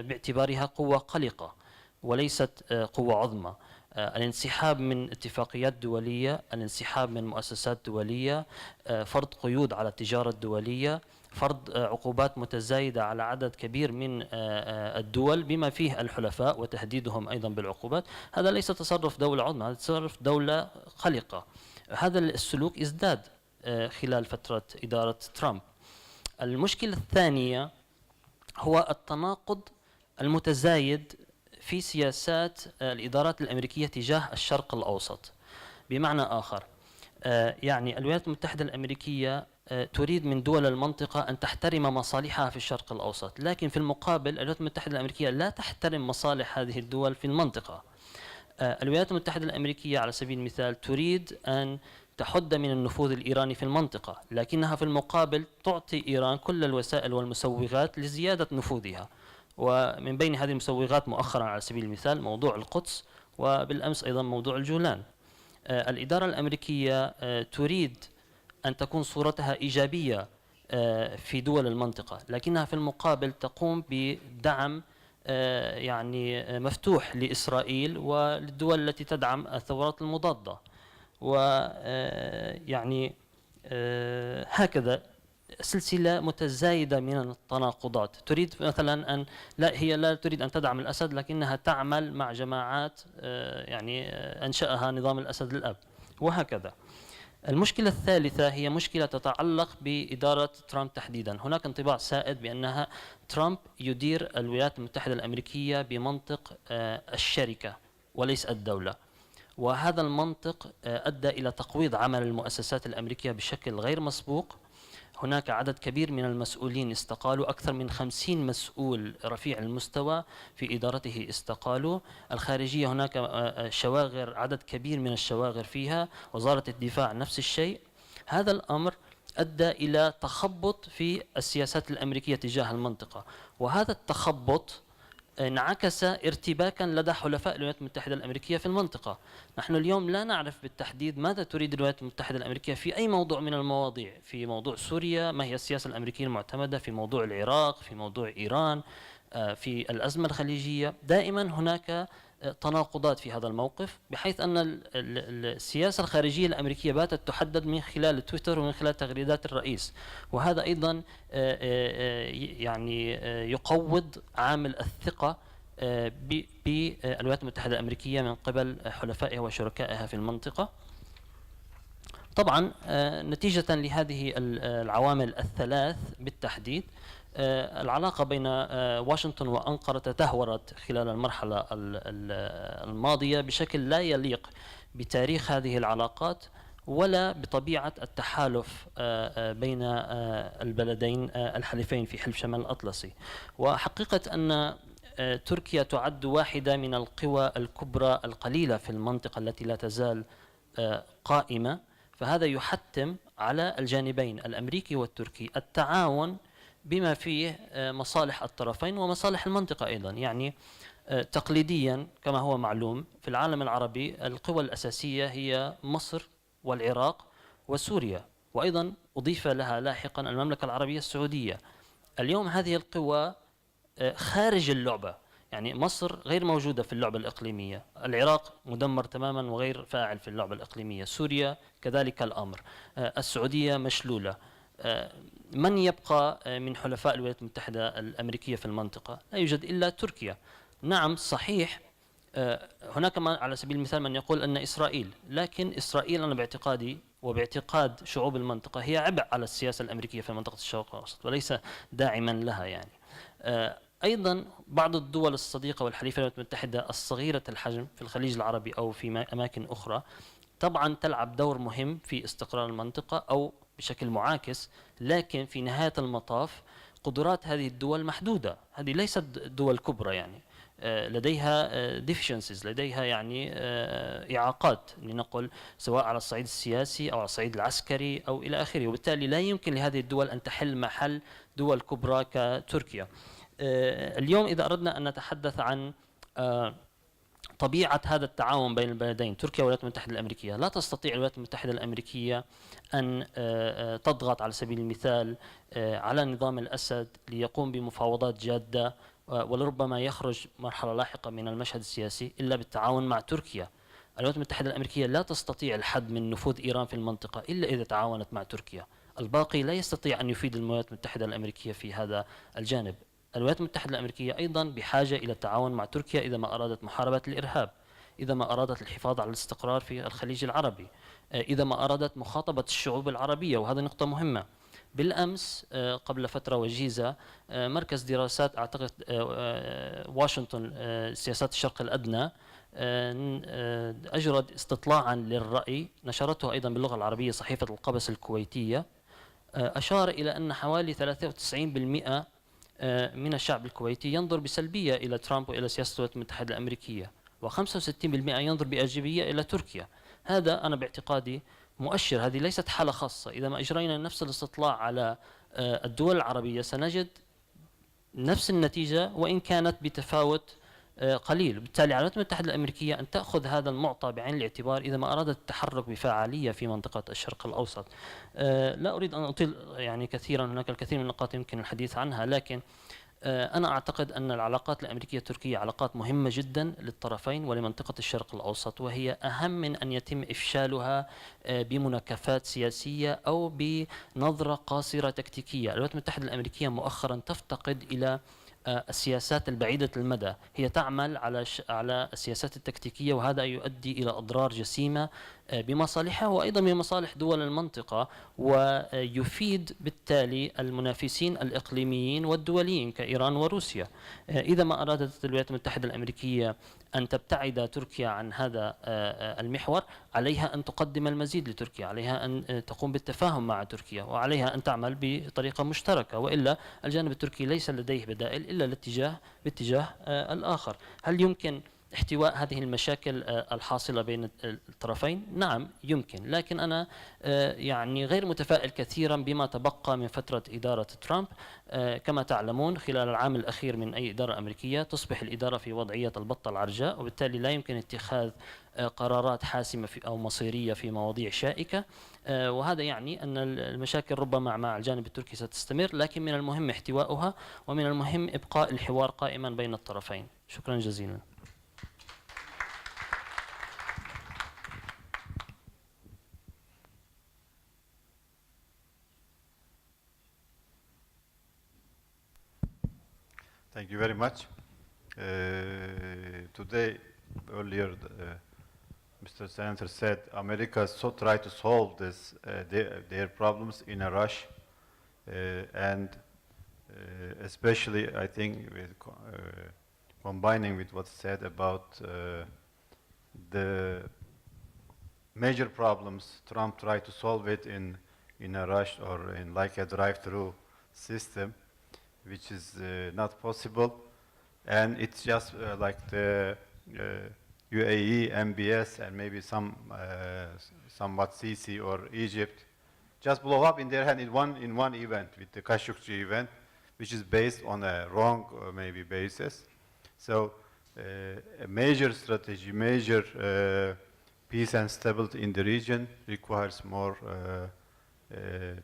باعتبارها قوة قلقة وليست قوة عظمى. الانسحاب من اتفاقيات دولية، الانسحاب من مؤسسات دولية، فرض قيود على التجارة الدولية، فرض عقوبات متزايدة على عدد كبير من الدول بما فيه الحلفاء وتهديدهم أيضا بالعقوبات، هذا ليس تصرف دولة عظمى، هذا تصرف دولة قلقة. هذا السلوك ازداد خلال فترة إدارة ترامب. المشكلة الثانية هو التناقض المتزايد في سياسات الإدارات الأمريكية تجاه الشرق الأوسط. بمعنى آخر، الولايات المتحدة الأمريكية تريد من دول المنطقة أن تحترم مصالحها في الشرق الأوسط، لكن في المقابل الولايات المتحدة الأمريكية لا تحترم مصالح هذه الدول في المنطقة. الولايات المتحدة الأمريكية على سبيل المثال تريد أن تحد من النفوذ الإيراني في المنطقة، لكنها في المقابل تعطي إيران كل الوسائل والمسوغات لزيادة نفوذها. ومن بين هذه المسوغات مؤخرا على سبيل المثال موضوع القدس، وبالأمس أيضا موضوع الجولان. الإدارة الأمريكية تريد أن تكون صورتها إيجابية في دول المنطقة، لكنها في المقابل تقوم بدعم يعني مفتوح لإسرائيل وللدول التي تدعم الثورات المضادة. ويعني هكذا سلسلة متزايدة من التناقضات. تريد مثلا أن هي لا تريد أن تدعم الأسد، لكنها تعمل مع جماعات يعني أنشأها نظام الأسد الأب، وهكذا. المشكلة الثالثة هي مشكلة تتعلق بإدارة ترامب تحديدا. هناك انطباع سائد بأنها ترامب يدير الولايات المتحدة الأمريكية بمنطق الشركة وليس الدولة، وهذا المنطق أدى إلى تقويض عمل المؤسسات الأمريكية بشكل غير مسبوق. هناك عدد كبير من المسؤولين استقالوا، أكثر من 50 مسؤول رفيع المستوى في إدارته استقالوا. الخارجية هناك شواغر، عدد كبير من الشواغر فيها، وزارة الدفاع نفس الشيء. هذا الأمر أدى إلى تخبط في السياسات الأمريكية تجاه المنطقة، وهذا التخبط انعكس ارتباكا لدى حلفاء الولايات المتحدة الأمريكية في المنطقة. نحن اليوم لا نعرف بالتحديد ماذا تريد الولايات المتحدة الأمريكية في أي موضوع من المواضيع. في موضوع سوريا ما هي السياسة الأمريكية المعتمدة، في موضوع العراق، في موضوع إيران، في الأزمة الخليجية. دائما هناك تناقضات في هذا الموقف، بحيث أن السياسة الخارجية الأمريكية باتت تحدد من خلال تويتر ومن خلال تغريدات الرئيس، وهذا أيضا يعني يقوض عامل الثقة بالولايات المتحدة الأمريكية من قبل حلفائها وشركائها في المنطقة. طبعا نتيجة لهذه العوامل الثلاث بالتحديد، العلاقة بين واشنطن وأنقرة تدهورت خلال المرحلة الماضية بشكل لا يليق بتاريخ هذه العلاقات ولا بطبيعة التحالف بين البلدين الحليفين في حلف شمال الأطلسي. وحقيقة أن تركيا تعد واحدة من القوى الكبرى القليلة في المنطقة التي لا تزال قائمة، فهذا يحتم على الجانبين الأمريكي والتركي التعاون بما فيه مصالح الطرفين ومصالح المنطقة أيضا. يعني تقليديا كما هو معلوم في العالم العربي القوى الأساسية هي مصر والعراق وسوريا، وأيضا أضيف لها لاحقا المملكة العربية السعودية. اليوم هذه القوى خارج اللعبة، يعني مصر غير موجودة في اللعبة الإقليمية، العراق مدمر تماما وغير فاعل في اللعبة الإقليمية، سوريا كذلك الأمر، السعودية مشلولة. من يبقى من حلفاء الولايات المتحدة الأمريكية في المنطقة؟ لا يوجد إلا تركيا. نعم صحيح هناك على سبيل المثال من يقول أن إسرائيل، لكن إسرائيل أنا باعتقادي وباعتقاد شعوب المنطقة هي عبء على السياسة الأمريكية في منطقة الشرق الأوسط وليس داعما لها. يعني أيضا بعض الدول الصديقة والحليفة الولايات المتحدة الصغيرة الحجم في الخليج العربي أو في أماكن أخرى طبعا تلعب دور مهم في استقرار المنطقة أو بشكل معاكس، لكن في نهاية المطاف قدرات هذه الدول محدودة. هذه ليست دول كبرى، يعني لديها deficiencies، لديها يعني إعاقات لنقل، سواء على الصعيد السياسي أو على الصعيد العسكري أو إلى آخره، وبالتالي لا يمكن لهذه الدول أن تحل محل دول كبرى كتركيا. اليوم إذا أردنا أن نتحدث عن طبيعة هذا التعاون بين البلدين تركيا والولايات المتحدة الأمريكية، لا تستطيع الولايات المتحدة الأمريكية أن تضغط على سبيل المثال على نظام الأسد ليقوم بمفاوضات جادة ولربما يخرج مرحلة لاحقة من المشهد السياسي إلا بالتعاون مع تركيا. الولايات المتحدة الأمريكية لا تستطيع الحد من نفوذ إيران في المنطقة إلا إذا تعاونت مع تركيا. الباقي لا يستطيع أن يفيد الولايات المتحدة الأمريكية في هذا الجانب. الولايات المتحدة الأمريكية أيضا بحاجة إلى التعاون مع تركيا إذا ما أرادت محاربة الإرهاب، إذا ما أرادت الحفاظ على الاستقرار في الخليج العربي، إذا ما أرادت مخاطبة الشعوب العربية، وهذه نقطة مهمة. بالأمس قبل فترة وجيزة مركز دراسات أعتقد واشنطن سياسات الشرق الأدنى أجرد استطلاعا للرأي نشرته أيضا باللغة العربية صحيفة القبس الكويتية، أشار إلى أن حوالي 93% من الشعب الكويتي ينظر بسلبية إلى ترامب وإلى سياسة الولايات المتحدة الأمريكية، و65% ينظر بإيجابية إلى تركيا. هذا أنا باعتقادي مؤشر، هذه ليست حالة خاصة. إذا ما أجرينا نفس الاستطلاع على الدول العربية سنجد نفس النتيجة وإن كانت بتفاوت قليل. بالتالي على الولايات المتحدة الأمريكية أن تأخذ هذا المعطى بعين الاعتبار إذا ما أرادت التحرك بفعالية في منطقة الشرق الأوسط. لا أريد أن أطيل يعني كثيرا، هناك الكثير من النقاط يمكن الحديث عنها، لكن أنا أعتقد أن العلاقات الأمريكية التركية علاقات مهمة جدا للطرفين ولمنطقة الشرق الأوسط، وهي أهم من أن يتم إفشالها بمناكفات سياسية أو بنظرة قاصرة تكتيكية. الولايات المتحدة الأمريكية مؤخرا تفتقد إلى السياسات البعيدة المدى، هي تعمل على السياسات التكتيكية، وهذا يؤدي إلى أضرار جسيمة بمصالحها وأيضا بمصالح دول المنطقة، ويفيد بالتالي المنافسين الإقليميين والدوليين كإيران وروسيا. إذا ما أرادت الولايات المتحدة الأمريكية أن تبتعد تركيا عن هذا المحور، عليها أن تقدم المزيد لتركيا، عليها أن تقوم بالتفاهم مع تركيا، وعليها أن تعمل بطريقة مشتركة، وإلا الجانب التركي ليس لديه بدائل إلا باتجاه الآخر. هل يمكن احتواء هذه المشاكل الحاصلة بين الطرفين؟ نعم يمكن، لكن أنا يعني غير متفائل كثيرا بما تبقى من فترة إدارة ترامب. كما تعلمون خلال العام الأخير من أي إدارة أمريكية تصبح الإدارة في وضعية البطة العرجاء، وبالتالي لا يمكن اتخاذ قرارات حاسمة أو مصيرية في مواضيع شائكة، وهذا يعني أن المشاكل ربما مع الجانب التركي ستستمر، لكن من المهم احتوائها ومن المهم إبقاء الحوار قائما بين الطرفين. شكرا جزيلا. Thank you very much. Today, earlier, Mr. Senator said America tried to solve this, their problems in a rush, and especially I think with combining with what's said about the major problems, Trump tried to solve it in a rush or in like a drive-through system, which is not possible, and it's just like the UAE, MBS, and maybe somewhat Sisi or Egypt, just blow up in their hand in one event with the Khashoggi event, which is based on a wrong maybe basis. So a major strategy, major peace and stability in the region requires more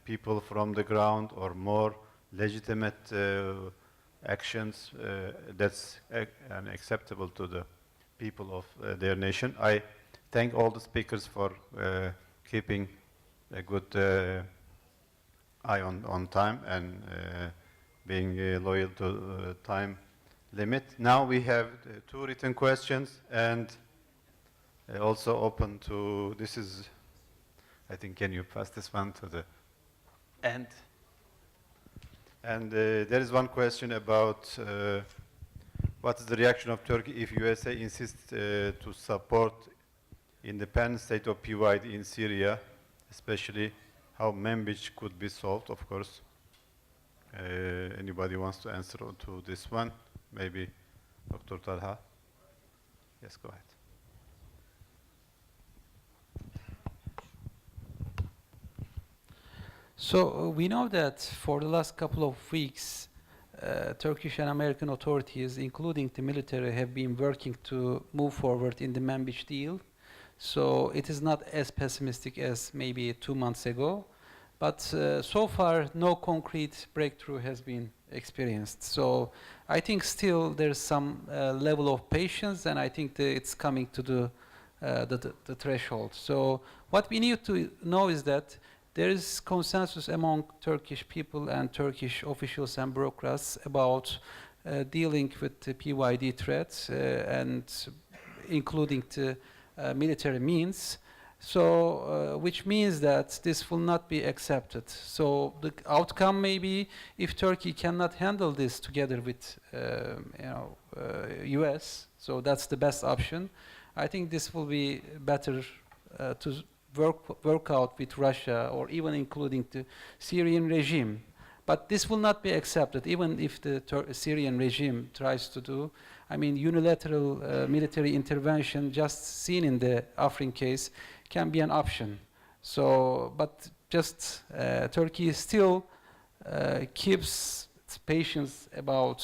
people from the ground or more legitimate actions that's acceptable to the people of their nation. I thank all the speakers for keeping a good eye on time and being loyal to time limit. Now we have 2 written questions and also open to, this is, I think, can you pass this one to the end? And there is one question about what is the reaction of Turkey if USA insists to support independent state of PYD in Syria, especially how Manbij could be solved, of course. Anybody wants to answer to this one? Maybe Dr. Talha? Yes, go ahead. So we know that for the last couple of weeks, Turkish and American authorities, including the military, have been working to move forward in the Manbij deal. So it is not as pessimistic as maybe 2 months ago. But so far, no concrete breakthrough has been experienced. So I think still there's some level of patience, and I think it's coming to the threshold. So what we need to know is that there is consensus among Turkish people and Turkish officials and bureaucrats about dealing with the PYD threats and including the military means. So, which means that this will not be accepted. So the outcome may be if Turkey cannot handle this together with, US. So that's the best option. I think this will be better to work out with Russia or even including the Syrian regime. But this will not be accepted, even if the Syrian regime tries to do. I mean, unilateral military intervention, just seen in the Afrin case, can be an option. So, but just Turkey still keeps its patience about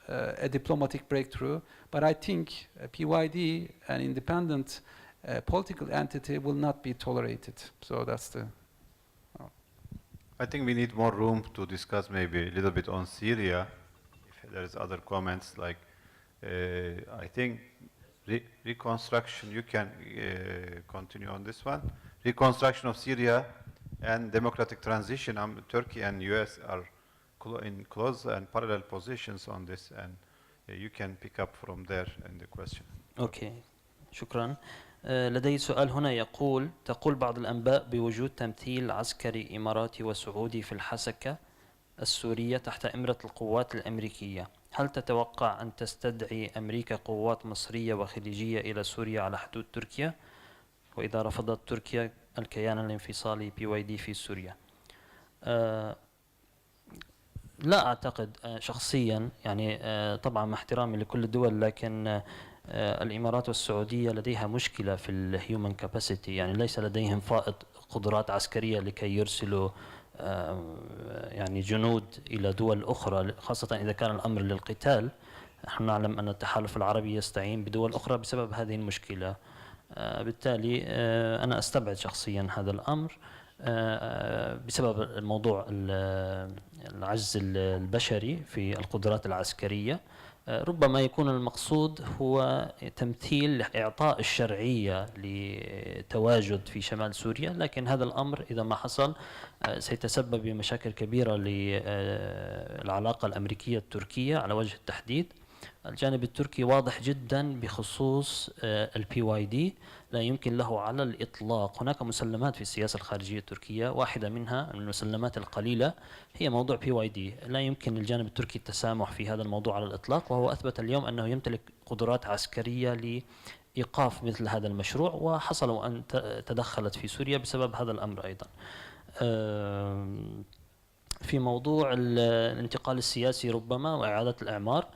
a diplomatic breakthrough. But I think PYD, an independent political entity, will not be tolerated. So that's the. I think we need more room to discuss maybe a little bit on Syria. If there is other comments, like I think reconstruction, you can continue on this one. Reconstruction of Syria and democratic transition. Turkey and US are in close and parallel positions on this, and you can pick up from there in the question. أوكي، شكرا. لدي سؤال هنا تقول بعض الأنباء بوجود تمثيل عسكري إماراتي وسعودي في الحسكة السورية تحت إمرة القوات الأمريكية. هل تتوقع أن تستدعي أمريكا قوات مصرية وخليجية إلى سوريا على حدود تركيا؟ وإذا رفضت تركيا الكيان الانفصالي PYD في سوريا؟ لا أعتقد شخصيا، يعني طبعا مع احترامي لكل الدول، لكن الإمارات والسعودية لديها مشكلة في الهيومن كاباسيتي، يعني ليس لديهم فائض قدرات عسكرية لكي يرسلوا يعني جنود إلى دول أخرى، خاصة إذا كان الأمر للقتال. نحن نعلم أن التحالف العربي يستعين بدول أخرى بسبب هذه المشكلة. بالتالي أنا أستبعد شخصيا هذا الأمر بسبب الموضوع العجز البشري في القدرات العسكرية. ربما يكون المقصود هو تمثيل إعطاء الشرعية لتواجد في شمال سوريا، لكن هذا الأمر إذا ما حصل سيتسبب بمشاكل كبيرة للعلاقة الأمريكية التركية على وجه التحديد. الجانب التركي واضح جدا بخصوص PYD، لا يمكن له على الإطلاق. هناك مسلمات في السياسة الخارجية التركية، واحدة منها من المسلمات القليلة هي موضوع PYD. لا يمكن للجانب التركي التسامح في هذا الموضوع على الإطلاق، وهو أثبت اليوم أنه يمتلك قدرات عسكرية لإيقاف مثل هذا المشروع، وحصل وأن تدخلت في سوريا بسبب هذا الأمر أيضا. في موضوع الانتقال السياسي ربما وإعادة الإعمار،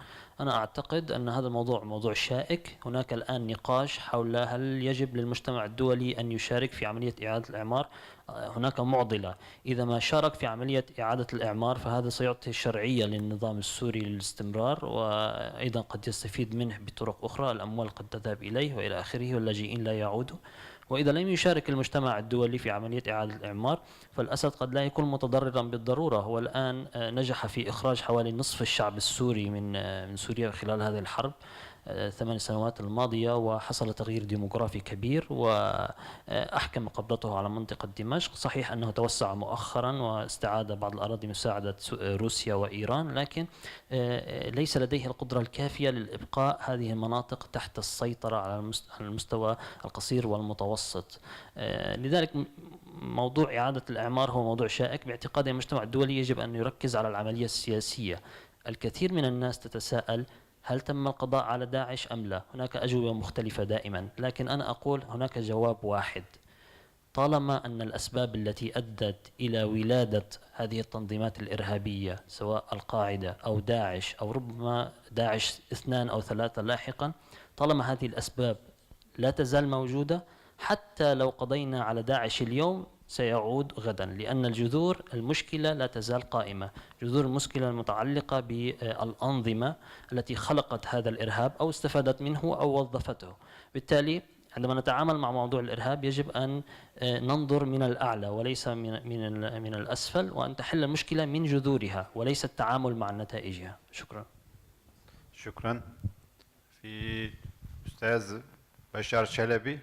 أنا أعتقد أن هذا الموضوع موضوع شائك. هناك الآن نقاش حول هل يجب للمجتمع الدولي أن يشارك في عملية إعادة الإعمار. هناك معضلة، إذا ما شارك في عملية إعادة الإعمار فهذا سيعطي الشرعية للنظام السوري للاستمرار، وأيضا قد يستفيد منه بطرق أخرى، الأموال قد تذهب إليه وإلى آخره، واللاجئين لا يعودوا. وإذا لم يشارك المجتمع الدولي في عملية إعادة الإعمار فالأسد قد لا يكون متضررا بالضرورة. هو الآن نجح في إخراج حوالي نصف الشعب السوري من سوريا خلال هذه الحرب 8 سنوات الماضية، وحصل تغيير ديموغرافي كبير، وأحكم قبضته على منطقة دمشق. صحيح أنه توسع مؤخرا واستعاد بعض الأراضي مساعدة روسيا وإيران، لكن ليس لديه القدرة الكافية للإبقاء هذه المناطق تحت السيطرة على المستوى القصير والمتوسط. لذلك موضوع إعادة الإعمار هو موضوع شائك. باعتقادي المجتمع الدولي يجب أن يركز على العملية السياسية. الكثير من الناس تتساءل هل تم القضاء على داعش أم لا؟ هناك أجوبة مختلفة دائما، لكن أنا أقول هناك جواب واحد: طالما أن الأسباب التي أدت إلى ولادة هذه التنظيمات الإرهابية سواء القاعدة أو داعش أو ربما داعش 2 أو 3 لاحقا، طالما هذه الأسباب لا تزال موجودة، حتى لو قضينا على داعش اليوم سيعود غدا، لأن الجذور المشكلة لا تزال قائمة. جذور المشكلة المتعلقة بالأنظمة التي خلقت هذا الإرهاب أو استفادت منه أو وظفته. بالتالي عندما نتعامل مع موضوع الإرهاب يجب أن ننظر من الأعلى وليس من الأسفل، وأن تحل المشكلة من جذورها وليس التعامل مع نتائجها. شكرا. شكرا. في أستاذ بشار شلبي،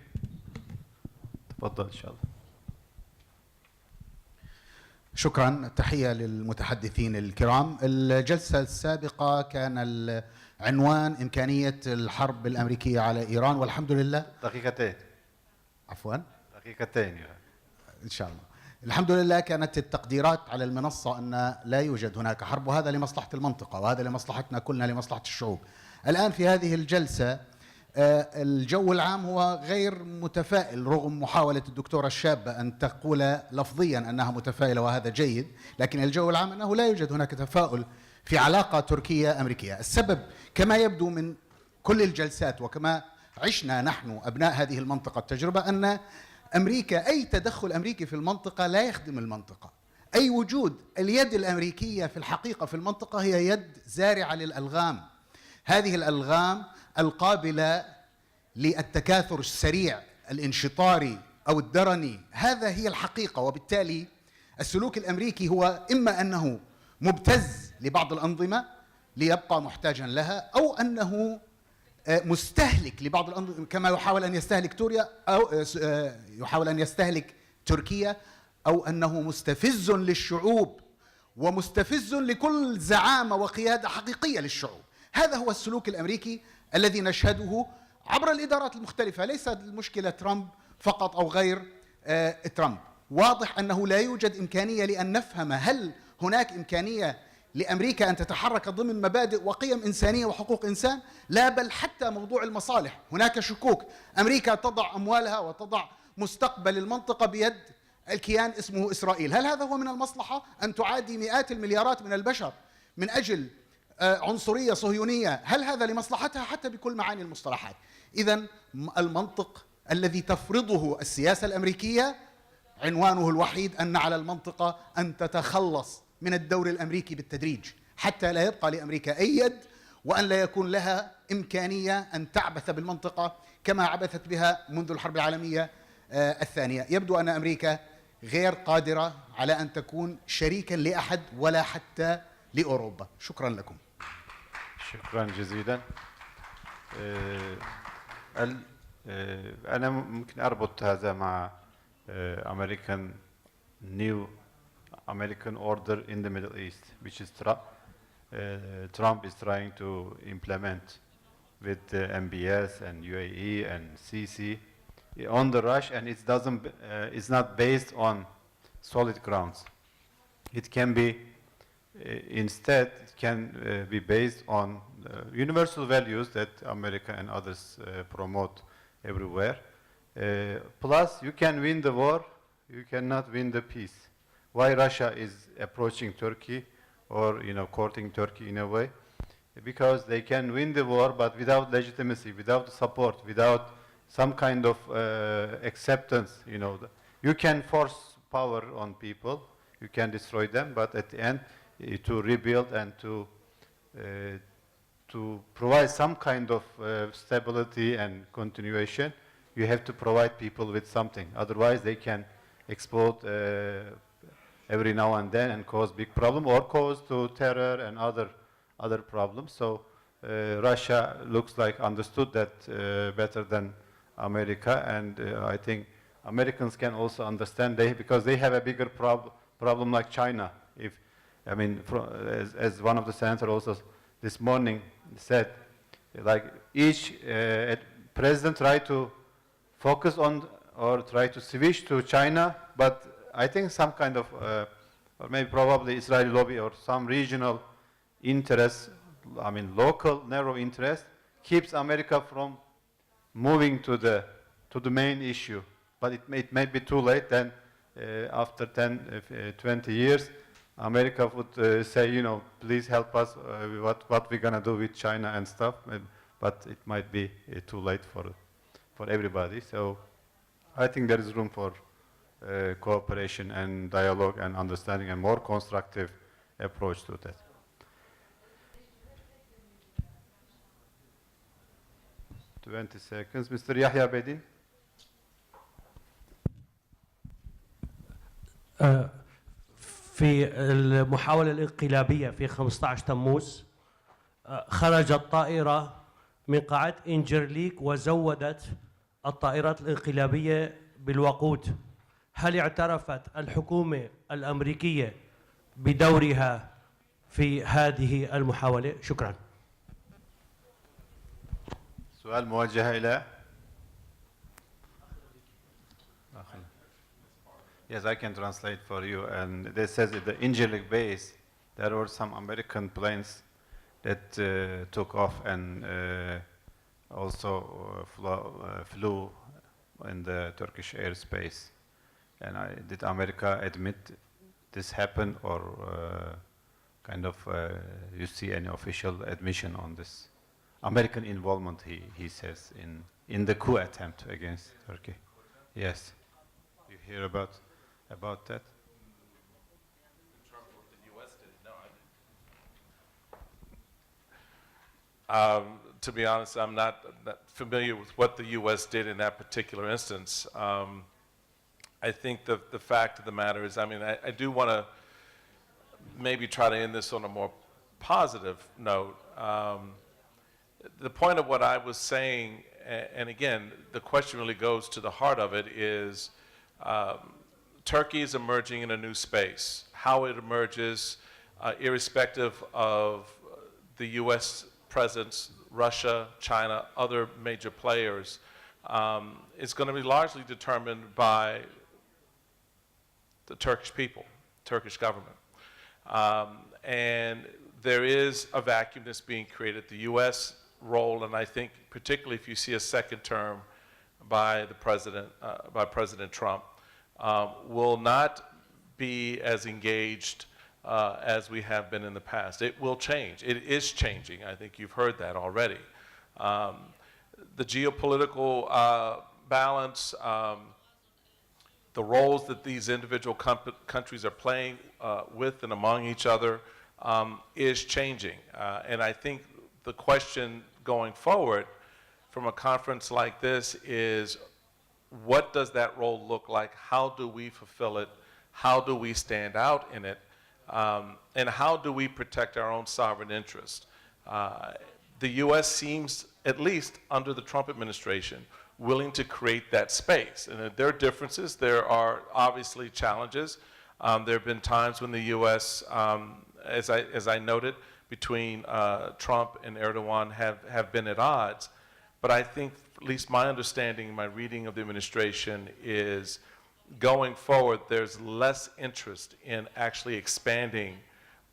تفضل إن شاء الله. شكرا. تحية للمتحدثين الكرام. الجلسة السابقة كان العنوان إمكانية الحرب الأمريكية على إيران، والحمد لله. دقيقتين. عفوا. دقيقتين إن شاء الله. الحمد لله كانت التقديرات على المنصة أن لا يوجد هناك حرب، وهذا لمصلحة المنطقة، وهذا لمصلحتنا كلنا، لمصلحة الشعوب. الآن في هذه الجلسة الجو العام هو غير متفائل رغم محاولة الدكتورة الشابة أن تقول لفظيا أنها متفائلة وهذا جيد، لكن الجو العام أنه لا يوجد هناك تفاؤل في علاقة تركية أمريكية. السبب كما يبدو من كل الجلسات وكما عشنا نحن أبناء هذه المنطقة التجربة أن أمريكا، أي تدخل أمريكي في المنطقة لا يخدم المنطقة. أي وجود اليد الأمريكية في الحقيقة في المنطقة هي يد زارعة للألغام، هذه الألغام القابلة للتكاثر السريع الانشطاري أو الدرني، هذا هي الحقيقة. وبالتالي السلوك الأمريكي هو إما أنه مبتز لبعض الأنظمة ليبقى محتاجا لها، أو أنه مستهلك لبعض الأنظمة كما يحاول أن يستهلك سوريا أو يحاول أن يستهلك تركيا، أو أنه مستفز للشعوب ومستفز لكل زعامة وقيادة حقيقية للشعوب. هذا هو السلوك الأمريكي الذي نشهده عبر الإدارات المختلفة، ليس المشكلة ترامب فقط أو غير ترامب. واضح أنه لا يوجد إمكانية لأن نفهم هل هناك إمكانية لأمريكا أن تتحرك ضمن مبادئ وقيم إنسانية وحقوق إنسان؟ لا، بل حتى موضوع المصالح هناك شكوك. أمريكا تضع أموالها وتضع مستقبل المنطقة بيد الكيان اسمه إسرائيل. هل هذا هو من المصلحة أن تعادي مئات المليارات من البشر من أجل عنصرية صهيونية؟ هل هذا لمصلحتها حتى بكل معاني المصطلحات؟ إذن المنطق الذي تفرضه السياسة الأمريكية عنوانه الوحيد أن على المنطقة أن تتخلص من الدور الأمريكي بالتدريج حتى لا يبقى لأمريكا أي يد، وأن لا يكون لها إمكانية أن تعبث بالمنطقة كما عبثت بها منذ الحرب العالمية الثانية. يبدو أن أمريكا غير قادرة على أن تكون شريكا لأحد ولا حتى لأوروبا. شكرا لكم. شكرا جزيلا. أنا ممكن أربط هذا مع new American order in the Middle East, which is Trump is trying to implement with the MBS and UAE and CC on the rush, and it doesn't. It's not based on solid grounds. It can be instead it can be based on universal values that America and others promote everywhere. Plus, you can win the war, you cannot win the peace. Why Russia is approaching Turkey or courting Turkey in a way? Because they can win the war, but without legitimacy, without support, without some kind of acceptance. You can force power on people, you can destroy them, but at the end, to rebuild and to provide some kind of stability and continuation, you have to provide people with something. Otherwise, they can explode every now and then and cause big problem or cause to terror and other problems. So Russia looks like understood that better than America, and I think Americans can also understand because they have a bigger problem like China. As one of the senators also this morning said, like each president tried to focus on or try to switch to China, but I think some kind of, or maybe probably Israeli lobby or some regional interest, local narrow interest, keeps America from moving to the main issue. But it may be too late. Then, after 10, 20 years, America would say, please help us. What we're gonna do with China and stuff. But it might be too late for everybody. So, I think there is room for cooperation and dialogue and understanding and more constructive approach to that. Twenty seconds. Mr. Yahya Bedin. في المحاولة الانقلابية في 15 تموز خرجت طائرة من قاعة إنجرليك وزودت الطائرات الانقلابية بالوقود. هل اعترفت الحكومة الأمريكية بدورها في هذه المحاولة؟ شكرا. سؤال موجه إلى Yes, I can translate for you. And they says at the Incirlik base, there were some American planes that took off and also flew in the Turkish airspace. And did America admit this happened, or kind of you see any official admission on this American involvement? He says in the coup attempt against Turkey. Yes, you hear about that? In terms of what the U.S. did, no, I didn't. To be honest, I'm not familiar with what the U.S. did in that particular instance. I think the fact of the matter is, I mean, I do want to maybe try to end this on a more positive note. The point of what I was saying, and again, the question really goes to the heart of it, is Turkey is emerging in a new space. How it emerges, irrespective of the U.S. presence, Russia, China, other major players, is going to be largely determined by the Turkish people, Turkish government. And there is a vacuum that's being created. The U.S. role, and I think particularly if you see a second term by the president, by President Trump, will not be as engaged as we have been in the past. It will change. It is changing. I think you've heard that already. The geopolitical balance, the roles that these individual countries are playing with and among each other is changing. And I think the question going forward from a conference like this is, what does that role look like? How do we fulfill it? How do we stand out in it? And how do we protect our own sovereign interest? The U.S. seems, at least under the Trump administration, willing to create that space. And there are differences. There are obviously challenges. There have been times when the U.S., as I noted, between Trump and Erdogan have been at odds. But I think, at least my understanding, my reading of the administration is, going forward, there's less interest in actually expanding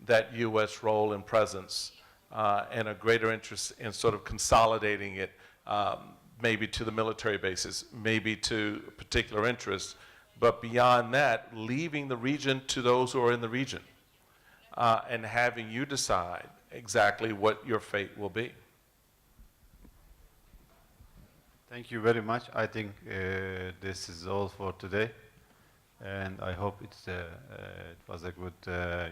that U.S. role and presence, and a greater interest in sort of consolidating it, maybe to the military bases, maybe to particular interests, but beyond that, leaving the region to those who are in the region, and having you decide exactly what your fate will be. Thank you very much. I think this is all for today, and I hope it was a good,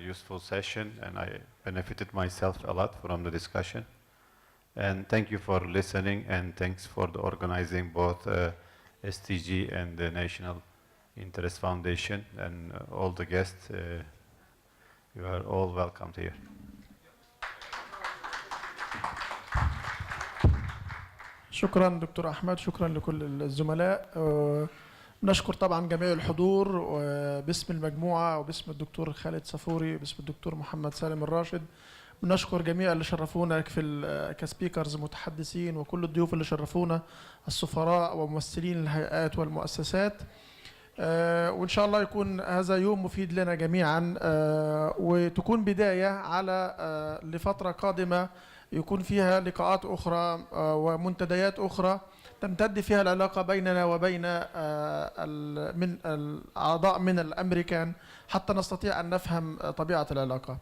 useful session, and I benefited myself a lot from the discussion. And thank you for listening, and thanks for the organizing both STG and the National Interest Foundation, and all the guests. You are all welcome here. شكرا دكتور أحمد، شكرا لكل الزملاء. نشكر طبعا جميع الحضور باسم المجموعة وباسم الدكتور خالد صفوري وباسم الدكتور محمد سالم الراشد. بنشكر جميع اللي شرفونا كسبيكرز متحدثين، وكل الضيوف اللي شرفونا، السفراء وممثلين الهيئات والمؤسسات. وإن شاء الله يكون هذا يوم مفيد لنا جميعا، وتكون بداية على لفترة قادمة يكون فيها لقاءات أخرى ومنتديات أخرى تمتد فيها العلاقة بيننا وبين من الأعضاء من الأمريكان، حتى نستطيع أن نفهم طبيعة العلاقة.